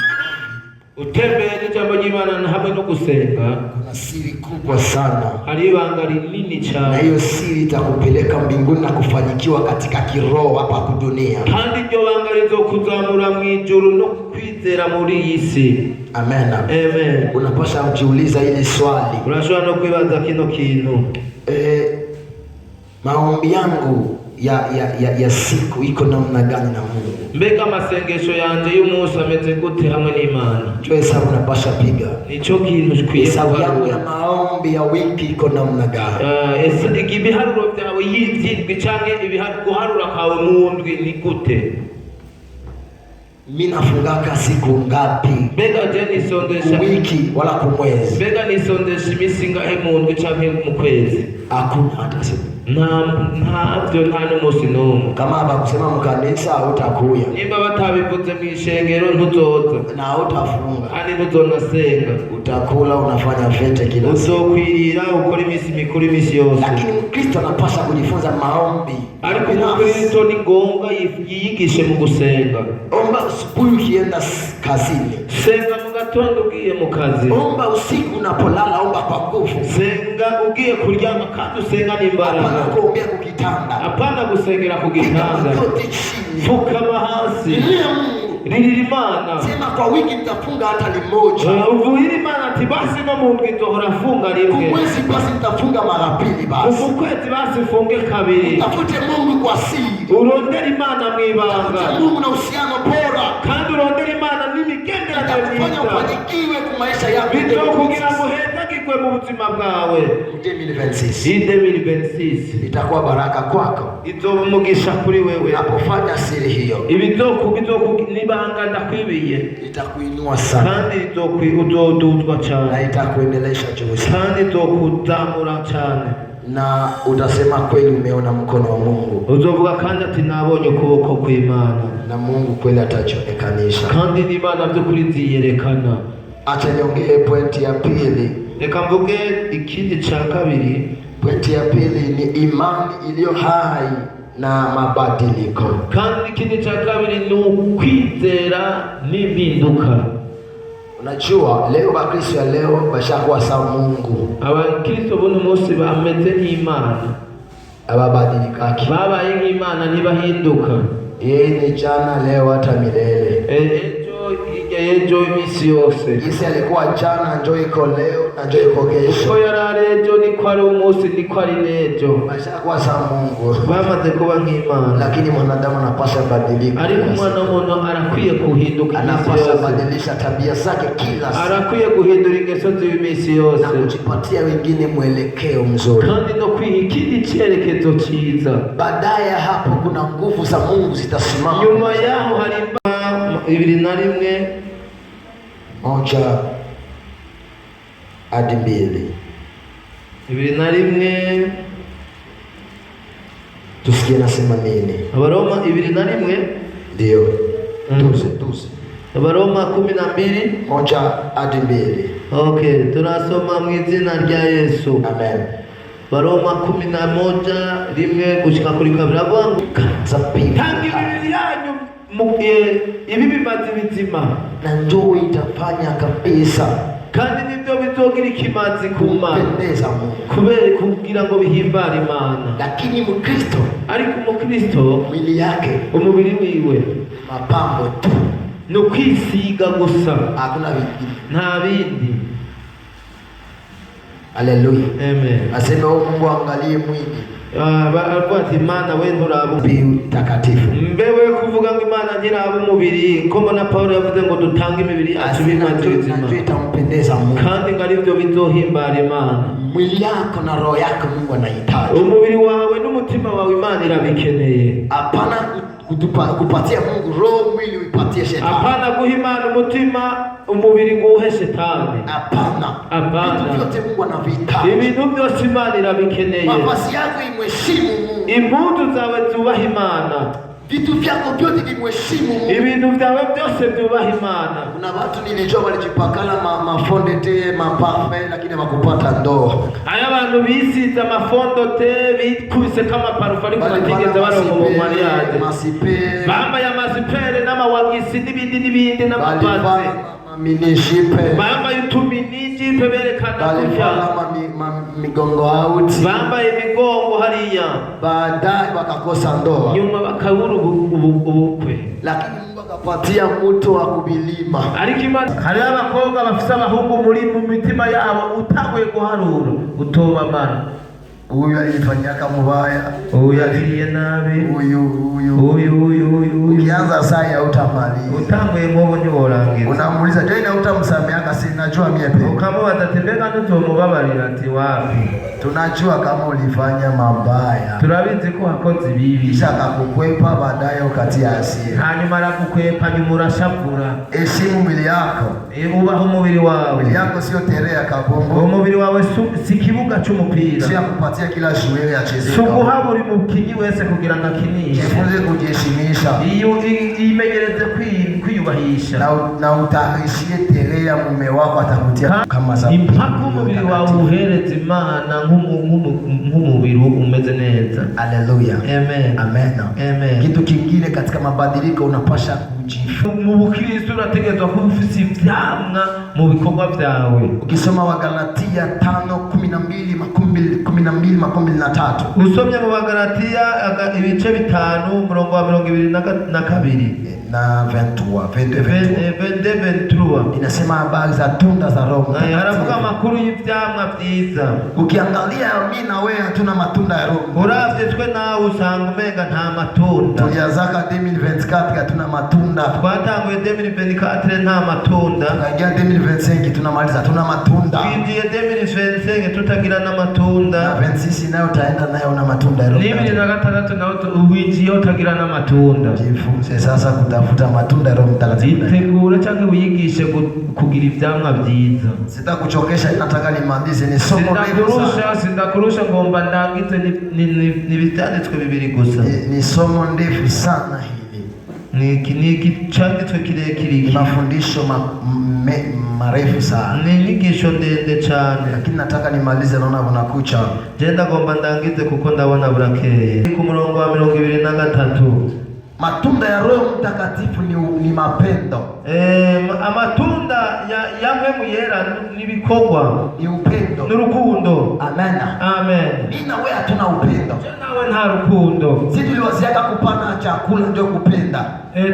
utembeye n'ijambo ry'Imana na hamwe no gusenga, kuna siri kubwa sana. Hari ibanga rinini cyane. Na hiyo siri itakupeleka mbinguni na kufanyikiwa katika kiroho hapa dunia. Kandi iryo banga rizokuzamura mu ijuru no kwizera muri iyi si. Amen. Amen. Unapaswa kujiuliza ile swali. Urashobora no kwibaza kino kintu. Maombi yangu ya siku iko namna gani na Mungu? Mbega amasengesho yanje y'umunsi ameze gute hamwe n'Imana? Cyo hesabu unapaswa piga. Nico kintu kwiye. Hesabu yangu ya maombi ya wiki iko namna gani? Ibiharuro byawe y'indwi canke ibiharuro kawe mu ndwi ni gute? Mimi nafungaka siku ngapi? Mbega je nisondesha wiki wala kumwezi? Mbega nisondesha imisi ngahe mu ndwi canke mu kwezi? Hakuna hata siku. Ntabyo nta n'umunsi n'umwe. Kama abakusema mukanisa utakuya. Nimba batabivuze mu ishengero ntuzoza. Na utafunga. Kandi ntuzonasenga. Utakula unafanya fete kila siku. Uzokwirira ukora imisi mikuru imisi yose. Lakini Mkristo anapaswa kujifunza maombi. Ariko Mkristo ni ngombwa yiyigishe mu gusenga. Omba asubuhi ukienda kazini. Senga mu gatondo ugiye mu kazi. Omba usiku unapolala, omba kwa nguvu. Senga ugiye kuryama kandi usenga n'imbaraga. Hapana kuombea kukitanda. Hapana gusengera ku gitanda. Fukama hasi. Ririra Imana. Sema kwa wiki nitafunga hata limoja. Uvuyira Imana ati basi no mu ndwi ndohora funga rimwe. Kumwezi basi nitafunga mara 2 basi. Ukwezi basi funge kabiri. Utafute Mungu kwa siri. Urondera Imana mwibanga. Utafute Mungu na uhusiano bora. Kandi urondera Imana n'imigenderanire myiza. Ufanikiwe kwa maisha yako. Bityo kugira ngo hezagirwe mu buzima bwawe. 2026 itakuwa baraka kwako. Izoba umugisha kuri wewe unapofanya siri hiyo. Nibanga ndakwibiye itakuinua sana. Kandi uzoduzwa cyane. Na itakuendelesha juu sana. Kandi izokuzamura cyane. Na utasema kweli umeona mkono wa Mungu. Uzovuga kandi ati nabonye ukuboko kw'Imana. Na Mungu kweli atajonekanisha. Kandi n'Imana by'ukuri ziyerekana. Acha niongee pointi ya pili. Reka mvuge ikindi cha kabiri. Pointi ya pili ni imani iliyo hai na mabadiliko. Kandi ikindi cha kabiri ni ukwizera n'impinduka. Unajua leo Bakristo ya leo bashakuwa sawa Mungu. Abakristo bono munsi bameze nk'Imana. Ababadilikaki. Babaye nk'Imana ntibahinduka. Yeye ni jana leo hata milele. Ejo hirya y'ejo iminsi yose. Jinsi alikuwa jana njoo iko leo na njoo iko kesho. Uko yarari ejo niko ari umunsi niko ari n'ejo. Bashakuwa za Mungu. Bamaze kuba nk'Imana. Lakini mwanadamu anapaswa badilika. Ariko umwana w'umuntu arakwiye kuhinduka, anapaswa badilisha tabia zake kila siku. Arakwiye guhindura ingeso z'iminsi yose. Na kujipatia wengine mwelekeo mzuri. Kandi no kwiha ikindi cyerekezo cyiza. Baadaye hapo kuna nguvu za Mungu zitasimama. Nyuma yaho hari 2:1 1 hadi 2. 2:1 tusikie nasema nini? Abaroma 2:1 ndio. Tuze. Abaroma 12 1 hadi 2. Okay, tunasoma mu izina rya Yesu. Amen. Baroma 11:1 gushika kuri 2 avuga tangi Biblia yanyu ibi bimaze bizima na njoo itafanya kabisa, kandi nibyo bizogira ikimazi ku Mana kupendeza Mungu, kubera kugira ngo bihimbare Imana. Lakini Mkristo, ariko Umukristo mwili yake, umubiri wiwe mapambo tu, no kwisiga gusa, hakuna vingine, nta bindi. Haleluya. Amen. Asema Mungu angalie mwili. Ati Imana we nturaba takatifu. Mbewe kuvuga ngo Imana ntiraba umubiri, ko mbona Paulo yavuze ngo dutange imibiri yacu bimaze bizima, itampendeza Mungu, kandi ngari byo bizohimbara Imana. Mwili yako na roho yako Mungu anahitaji. Umubiri wawe n'umutima wawe Imana irabikeneye. Hapana kupatia Mungu roho, mwili upatie shetani. Hapana guha Imana umutima, umubiri nguhe shetani. Hapana. Vitu vyote Mungu anavihitaji. Ibintu byose Imana irabikeneye. Mavazi yako imheshimu Mungu. Impuzu zawe zubaha Imana. Vitu vyako vyote vimheshimu Mungu. Ibintu byawe byose byubaha Imana. Kuna watu nilijua walijipakala mafonde te mapafe lakini hawakupata ndoa. Aya bantu bisize amafondo te bikubise kama parufe ariko batigeze baronka mu mariage. Masipe. Bambaye amasipere n'amawagisi n'ibindi n'amapaze. Minishipe. Bambaye utuminiji berekana kuja. Migongo out. Bambaye migongo hariya. Baadaye wakakosa ndoa. Nyuma bakabura ubukwe. Lakini Mungu akapatia mtu wa kubilima. Ariko Imana hari abakobwa bafise abahungu muri mu mitima yabo utaguye guharura utoba Mana. Huyu alifanyaka mubaya, huyu aliye nabi, huyu ukianza saa ya utamali utamwe ngobo nyorangiza, unamuuliza je, na utamsameaka? Si najua mie pe ukamubata tembeka ntuzomubabarira ati wapi, tunajua kama ulifanya mabaya, turabizi ko hakoze ibibi, kisha akakukwepa baadaye ukatia hasira, hanyuma arakukwepa nyuma urashavura. Heshimu mwili yako, ubaho umubiri wawe. Mwili yako sio terea kabongo, umubiri wawe si kibuga cy'umupira, si kupatia kila joueur acheze, suguha buri mukinyi wese kugira ngo akinishe. Jifunze kujiheshimisha, imenyereze kwiyubahisha, na utahishie terea mume wako atakutia kama sababu. Impaka umubiri wawe uhereze Imana nk'umubiri umeze neza. Haleluya. Amen. Amen. Kitu kingine katika mabadiliko unapasha mu Bukristo urategerezwa kuba ufite ivyamwa mu bikorwa vyawe. Ukisoma Wagalatia 5:12-13, usomye mu Wagalatia ibice 5 umurongo wa 22 na 23 inasema habari za tunda za Roho. Haravuga makuru y'ivyamwa vyiza. Ukiangalia mimi na wewe hatuna matunda ya Roho. Uravye twe nawe usanga umenga nta matunda. Tulianzaka 2024 hatuna matunda. Twatanguye 2024 nta matunda. Tukaingia 2025 tunamaliza hatuna matunda. Twinjiye 2025 tutagira na matunda. Na 26 nayo utaenda nayo una matunda ya Roho. 2026 nayo uwinjiye utagira na matunda. Jifunze sasa kutafuta matunda ya Roho Mtakatifu. Tegura cyangwa wiyigishe kugira ivyamwa vyiza. Sitakuchokesha, nataka nimalize ni somo refu sana. Sindakurusha ngomba ndangize ni bitanditswe bibiri gusa. Ni somo ndefu sana hili. Ni cyanditswe kirekire. Mafundisho marefu sana. Ni inyigisho ndende cyane. Lakini nataka nimalize, naona unakucha. Jenda ngomba ndangize kuko ndabona burakeye. Ku murongo wa 23. Matunda ya Roho Mtakatifu ni mapendo. Amatunda ya mpemu yera ni bikorwa, ni upendo, n'urukundo. Amen. Amen. Mimi na wewe hatuna upendo. Nawe nta rukundo. Sisi tuliwaziaka kupana chakula ndio kupenda.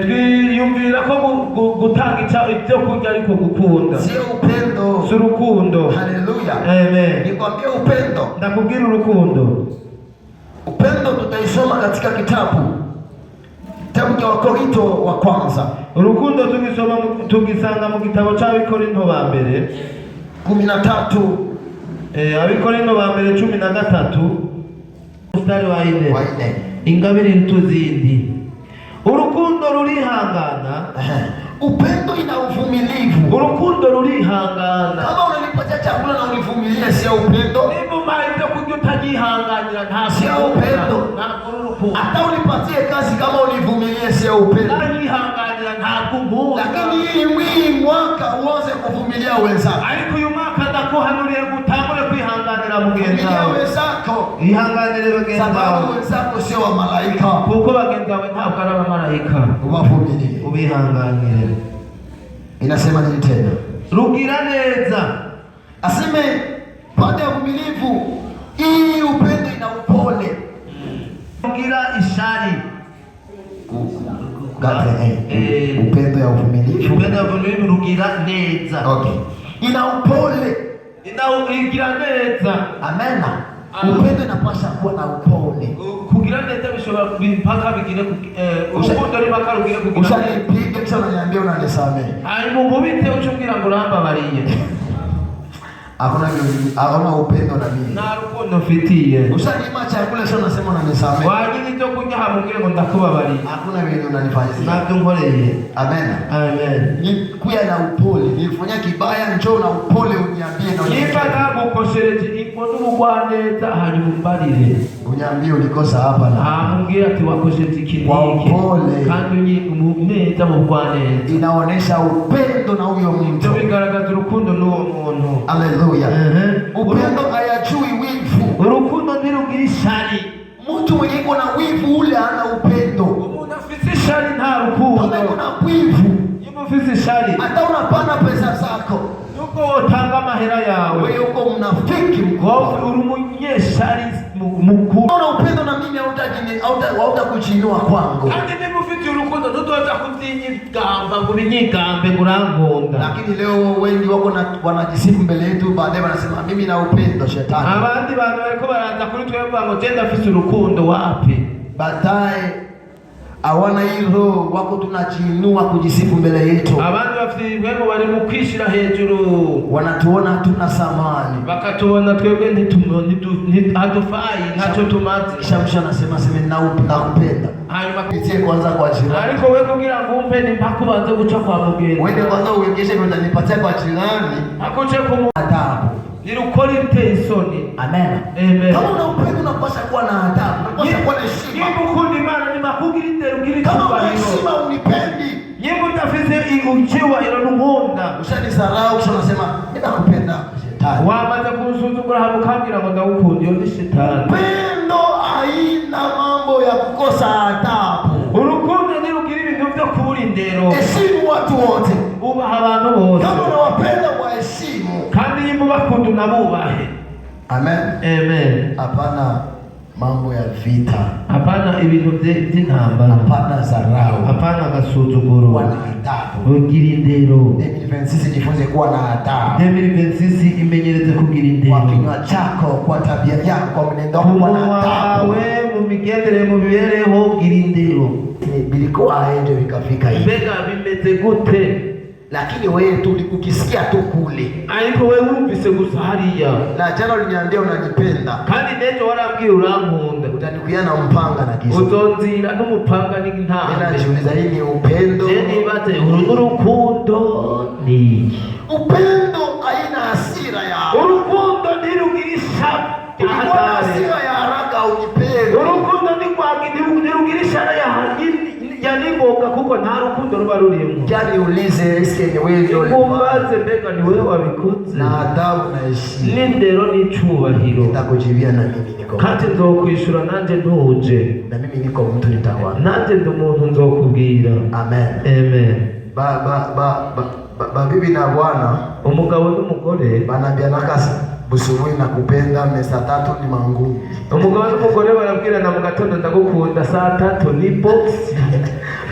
Twiyumvira ko gutanga ibyo kurya ariko gukunda. Sio upendo. Si urukundo. Haleluya. Amen. Nikwambie upendo. Ndakubwira urukundo. Upendo tutaisoma katika kitabu cha Wakorinto wa kwanza. Urukundo tugisanga mu gitabo cy'Abikorinto ba mbere 13. Abikorinto ba mbere 13 mstari wa 4. Ingabire ntuzindi. Urukundo rurihangana. Upendo ina uvumilivu. Urukundo rurihangana. Kama unanipatia chakula na univumilie, sio upendo. Nibu maito kujya utagihanganira nta sio upendo. Hata unipatie kazi kama univumilie, sio upendo. Utagihanganira nta kugumu. Lakini hii mwaka uanze kuvumilia wenzako. Ariko uyu mwaka ndakuhanuriye gutangure kwihanganira mugenzi wawe. Wenzako. Ihanganire bagenzi wawe. Sababu wenzako sio wa malaika. Kuko bagenzi wawe ntabwo ari abamarayika. Ubavumilie. Ubihanganire. Inasema nini tena? Rugira neza. Aseme pande ya uvumilivu, hii upendo ina upole. Rugira ishari. Upendo ya uvumilivu. Upendo ya uvumilivu rugira neza. Okay. Ina upole. Rugira neza. Amen. Upendo inapaswa kuwa na upole. Kugira neza bishobora mpaka bigire urukundo ribaka rugire kugira. Ushanipiga kisha unaniambia unanisamehe. Ai mubite ucumbira ngo urambabariye. Hakuna upendo na mimi. Na rukundo mfitiye. Ushanyima chakula sio unasema unanisamehe. Wanyini cyo kunja hamubwire ngo ndakubabariye. Hakuna vile unanifanya. Nabyo nkoreye. Amen. Amen. Ni kuya na upole. Nilifanya kibaya, njoo na upole uniambie na uniambie. Niba nagukoshereje ikono ubugwaneza hanyuma umbarire. Uniambie ulikosa hapa na. Ambwira ati wakosheje ikintu kwa upole. Kandi umumeza mu bugwaneza. Inaonesha upendo na huyo mtu. Bigaragaza urukundo n'uwo muntu. Haleluya. Upendo hayajui wivu. Urukundo ntirugira ishari. Mtu mwenye iko na wivu ule hana upendo. Umuntu afite ishari nta rukundo. Kama iko na wivu, yimo afite ishari. hata unapana pesa zako. Nuko utanga amahera yawe. Wewe uko mnafiki mkubwa. Uri umunyeshari mukuru. Una upendo na mimi hautakuchinua kwangu. Kandi niba ufite urukundo ntutoza kutinyigamba ngo binyigambe kurangunda. Lakini leo wengi wako wanajisifu mbele yetu, baadaye wanasema mimi na upendo shetani. Abandi bantu bariko baraza kuri twebwe ngo genda afite urukundo wapi. Baadaye hawana hilo, wako tunajinua kujisifu mbele yetu. Abandi bafite ibwego bari mu kwishira hejuru. Wanatuona hatuna thamani. Bakatubona twebwe ntitufai ntacyo tumaze. Kisha anasema sema nakupenda. Hanyuma pitie kwanza kwa jirani. Ariko wewe kugira ngo umpe ni mpaka ubanze guca kwa mugenzi. Wewe kwanza uwegeshe kwenda nipatia kwa jirani. Akuce ku adabu. Nirukora ibiteye isoni. Amen. Amen. Kama una upendo unapaswa kuwa na adabu. Unapaswa kuwa na heshima. Niba ukunda Imana ni makugira indero ugira kama icyubahiro. heshima unipendi. Niba udafite icyubahiro n'unkunda. Ushanisarau kisha unasema ninakupenda shetani. Wamaze kunsuzugura hano ukambwira ngo ndagukunda, iyo ni shetani. Pendo haina mambo ya kukosa adabu. Urukundo ntirugira ibintu byo kubura indero. Heshimu watu wote. Ubaha abantu bose. Kama unawapenda waheshimu. Kandi niba ubakunda unabubahe. Amen. Amen. Hapana mambo ya vita. Hapana ibintu by'intambara. Hapana dharau. Hapana gasuzuguro. Wana adabu. Ugira indero. 2026 jifunze kuwa na adabu. 2026 imenyereze kugira indero. Kwa kinywa chako, kwa tabia yako, kwa mwenendo wako na adabu. Wewe mu migendere mu bibereho ugira indero. Bilikuwa aende vikafika hivi. Mbega bimeze gute? Lakini wewe tu ukisikia tu kule. Ariko wewe wumvise gusa hariya. Na jana uliniambia unanipenda. Kandi nejo warambwiye urankunda. Utanikuya na mpanga na kisu. Uzonzira n'umupanga n'intambe. Mimi najiuliza hii ni upendo. Je, nibaze urukundo ni. Upendo haina hasira ya. Urukundo ntirugirisha. Ukikuwa na hasira ya haraka unipende. Urukundo ni kwa ntirugirisha ya ningo ngombwa kuko nta rukundo ruba rurimo. Jani ulize eske ni wewe ndio Umbaze mbega ni wewe wabikoze. Na adabu na heshima. N'indero n'icubahiro. Nitakujibia na mimi niko. Kandi nzokwishura nanje ntuje. Na mimi niko mtu nitakwambia. Nanje ndi umuntu nzokubwira. Amen. Amen. Bibi na bwana, umugabo n'umugore banambia nakasi busubuhi na kupenda mesa 3 ni mangumu. Umugabo n'umugore barabwirana mu gatondo ndagukunda saa 3 ni box.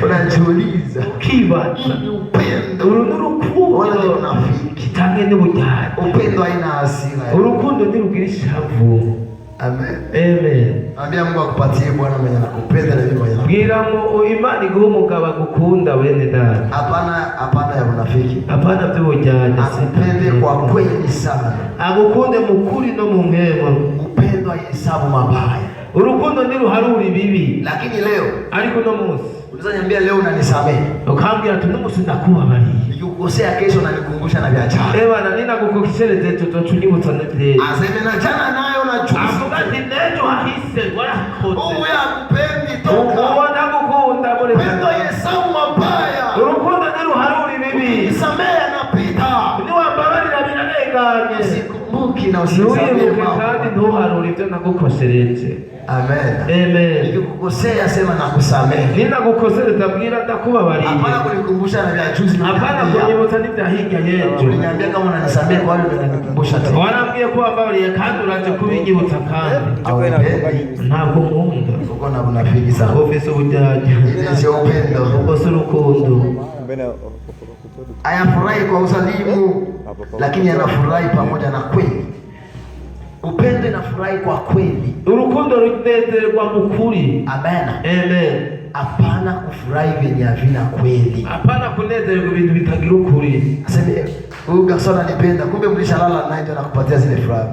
Unajiuliza kibaza upendo urukundo wala ni unafiki tange n'ubujyane. Upendo haina hasira. Urukundo ntirugira ishavu. Amen. Amen. Ambia Mungu akupatie bwana mwenye anakupenda na mimi mwenye bwira mu imani iguhe umugabo agukunda wene dada. Hapana ya unafiki. Hapana by'ubujyane. Asipende kwa kweli sana. Agukunde mu kuri no mu nkemo. Upendo haihesabu mabaya. Urukundo ntiruharura ibibi. Lakini leo ariko no munsi unaweza niambia leo unanisamehe. Ukambwira ati n'umunsi ndakubabariye. Nikukosea kesho na nikukumbusha na biashara. Bana ninagukoshereze tutocunyibutsa n'ibye. Aseme na jana nayo na chuki. Avuga ati nejo hahise warakoze. Uwe akupendi toka. Ubona gukunda muri upendo yesabu mabaya. Urukundo ntiruharura ibibi. Isamehe anapita. Niwambabarira biraneganye. Usikumbuki na usisamehe kandi ntuharure ibyo nagukoshereje. Amen. Amen. Nikikukosea sema nakusamehe. Ninagukosereza bwira ndakubabariye. Hapana kunikumbusha na vya juzi. Hapana kunyibutsa n'ibyahiga yejo. Niambia kama unanisamehe kwa wale unanikumbusha tena. Warambwiye ko wababariye kandi uraje kubinyibutsa kandi. Ntabwo nkunda. Uko na unafiki sana. Ofisi ubujyanye. Ile sio upendo. Uko si urukundo. Ayafurahi kwa usalimu lakini anafurahi pamoja na kweli. Upendo inafurahi kwa kweli. Urukundo runezerwa mu kuri. Amen. Amen. Hapana kufurahi venye havina kweli. Hapana kunezerwa ibintu bitagira ukuri. Aseme huyu gasona nipenda kumbe mlishalala naye ndio anakupatia zile furaha.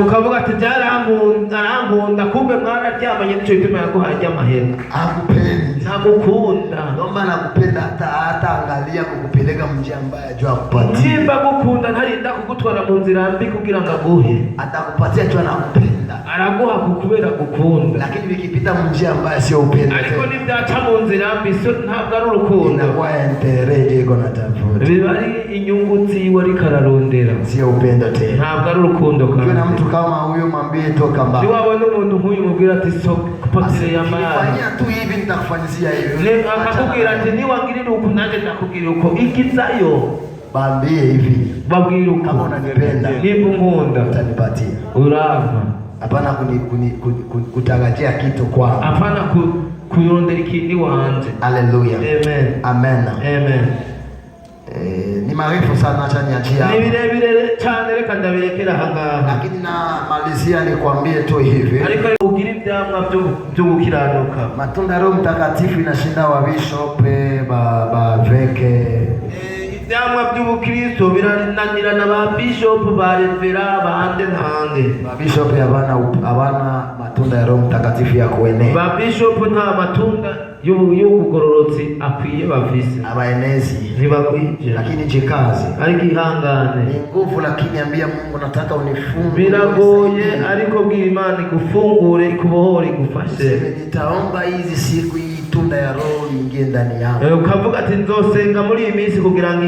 Ukavuga ati arankunda kumbe mwararyamanye nico bituma yakuhaje amahera. Akupendi. Nakukunda. Nomba nakupenda hata angalia kukupeleka mjia mbaya ajua kupatia. Nimba gukunda ntarinda kugutwara mu nzira mbi kugira ngo aguhe. Atakupatia tu anakupenda. Araguha kukubera gukunda. Lakini bikipita mu njia mbaya sio upendo. Ariko nibyaca mu nzira mbi sio ntabwo ari urukundo. Inakuwa entere ego na tafuta. Bibari inyungu ziwe ari kararondera. Sio upendo tena. Ntabwo ari urukundo kandi. Kuna mtu kama huyo mwambie toka mbali. Ni wabona umuntu nk'uyu mubwira ati kupatire ya mara. Fanya tu hivi nitakufanyizia hivi. Ne akakubwira ati ni wangirira uko nanjye ndakubwira uko ikizayo. Bambie hivi. Babwira uko kama unanipenda. Nipo nkunda utanipatia. Urava. Hapana kutangajia kitu kwa. Hapana kuyondera ikindi wanje. Haleluya. Amen. Amen. Amen. Ni marefu sana acha niachia. Ni birebire cyane reka ndabirekera hanga. Lakini na malizia nikwambie tu hivi. Ariko ugira ibyamwa byo gukiranuka. Matunda Roho Mtakatifu inashinda wa bishop ba veke. Ibyamwa by'ubukristo birananirana ba bishop ba revera bande ntange. Ba bishop abana matunda ya Roho Mtakatifu ya kuenea. Ba bishop nta matunda y'ubugororotsi akwiye bavise. Abaenezi ntibakwije. Lakini jikazi. Ariko ihangane. Ni nguvu lakini ambia Mungu nataka unifungue. Biragoye ariko bwira Imana igufungure ikubohore igufashe. Nitaomba hizi siku tunda ya Roho ingie ndani yako. Ukavuga ati nzosenga muri iyi minsi kugira ngo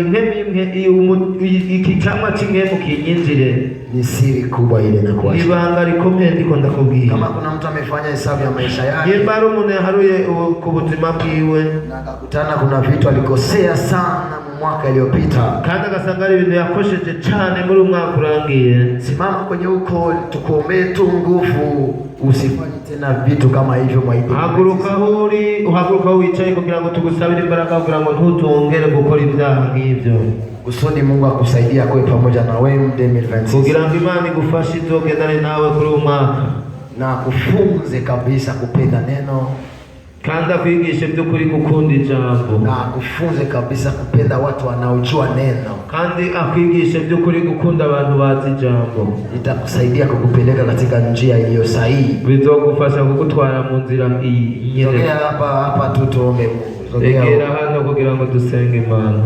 iki cyamwa cy'inkemu kinyinjire. Ni siri kubwa ile na kwa. Ibanga rikomeye ndiko ndakubwira. Kama kuna mtu amefanya hesabu ya maisha yake. Yebaro umuntu yaharuye ku buzima bwiwe. Na akakutana kuna vitu alikosea sana mwaka iliyopita. Kandi agasanga ari ibintu yakosheje cyane muri umwaka urangiye. Simama kwenye uko tukuombee tu nguvu. Usifanye tena vitu kama hivyo mwaidi. Uhaguruka wicaye kugira ngo tugusabire imbaraga kugira ngo ntutongere gukora ibyaha nk'ibyo. Usoni Mungu akusaidia kwa pamoja na wewe 2026. Kugira ngo Imana igufashe izogendane nawe kuri umwaka. Na kufunze kabisa kupenda neno. Kandi akwigishe by'ukuri gukunda ijambo. Na kufunze kabisa kupenda watu wanaojua neno. Kandi akwigishe by'ukuri gukunda abantu bazi ijambo. Itakusaidia kukupeleka katika njia iliyo sahihi. Bizokufasha kugutwara mu nzira nyene. Sogea hapa tu tuombe Mungu. Sogea hano kugira ngo dusenge Imana.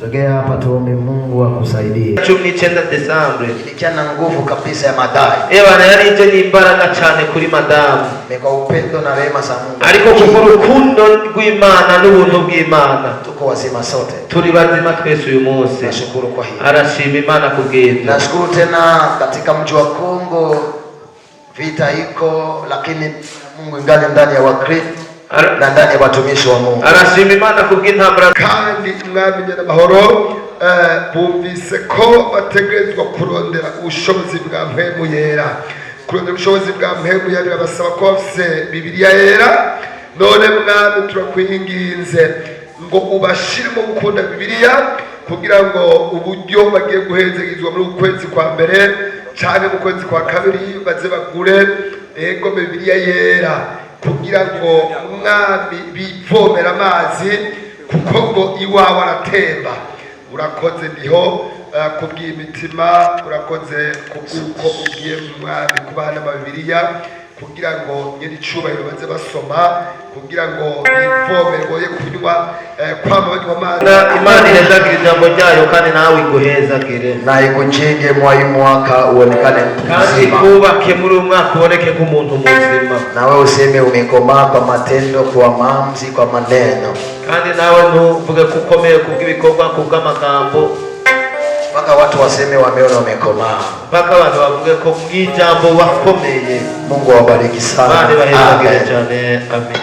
Sogea hapa tuombe Mungu akusaidie. 19 Desembre Ilikuwa na nguvu kabisa ya madai. Ebana yari ije ni imbaraga cyane kuri madamu. Ni kwa upendo na rehema za Mungu. Ariko kuko urukundo rw'Imana n'ubuntu bw'Imana. Tuko wazima sote. Turi bazima twese uyu munsi. Nashukuru kwa hili. Arashima Imana kubw'ibyo. Nashukuru tena katika mji wa Kongo vita iko, lakini Mungu ingali ndani ya Wakristo na ndani ya watumishi wa Mungu. Arashima Imana kubw'intambara kandi umwami nyamahoro bumvise ko bategerezwa kurondera ubushobozi bwa mpemu yera. Kurondera ubushobozi bwa mpemu yera birabasaba ko bafise Bibiliya yera. None mwami turakwinginze ngo ubashire mu gukunda Bibiliya kugira ngo uburyo bagiye guhezegizwa muri ukwezi kwa mbere cyane mu kwezi kwa kabiri baze bagure ego Bibiliya yera kugira ngo mwami bivomera amazi kuko ngo iwawe aratemba. Urakoze ndiho kubw'imitima, urakoze kuko ugiye mwami kubana na Bibiliya kugira ngo nyiri cyubahiro baze basoma kugira ngo bivomere boye kunywa kwama banywa amazi. Imana ihezagira ijambo ryayo kandi nawe iguhezagire. Na ikujenge mwa mwaka uonekane kandi kubake muri umwaka uboneke k'umuntu muzima. Na wewe useme umekomaa kwa matendo, kwa maamuzi, kwa maneno. Kandi nawe ntuvuge kukomeye kubw'ibikorwa kubw'amagambo. Mpaka watu waseme wameona umekomaa. Mpaka abantu bavuge ko mw'ijambo wakomeye. Mungu awabariki sana. Amen. Amen.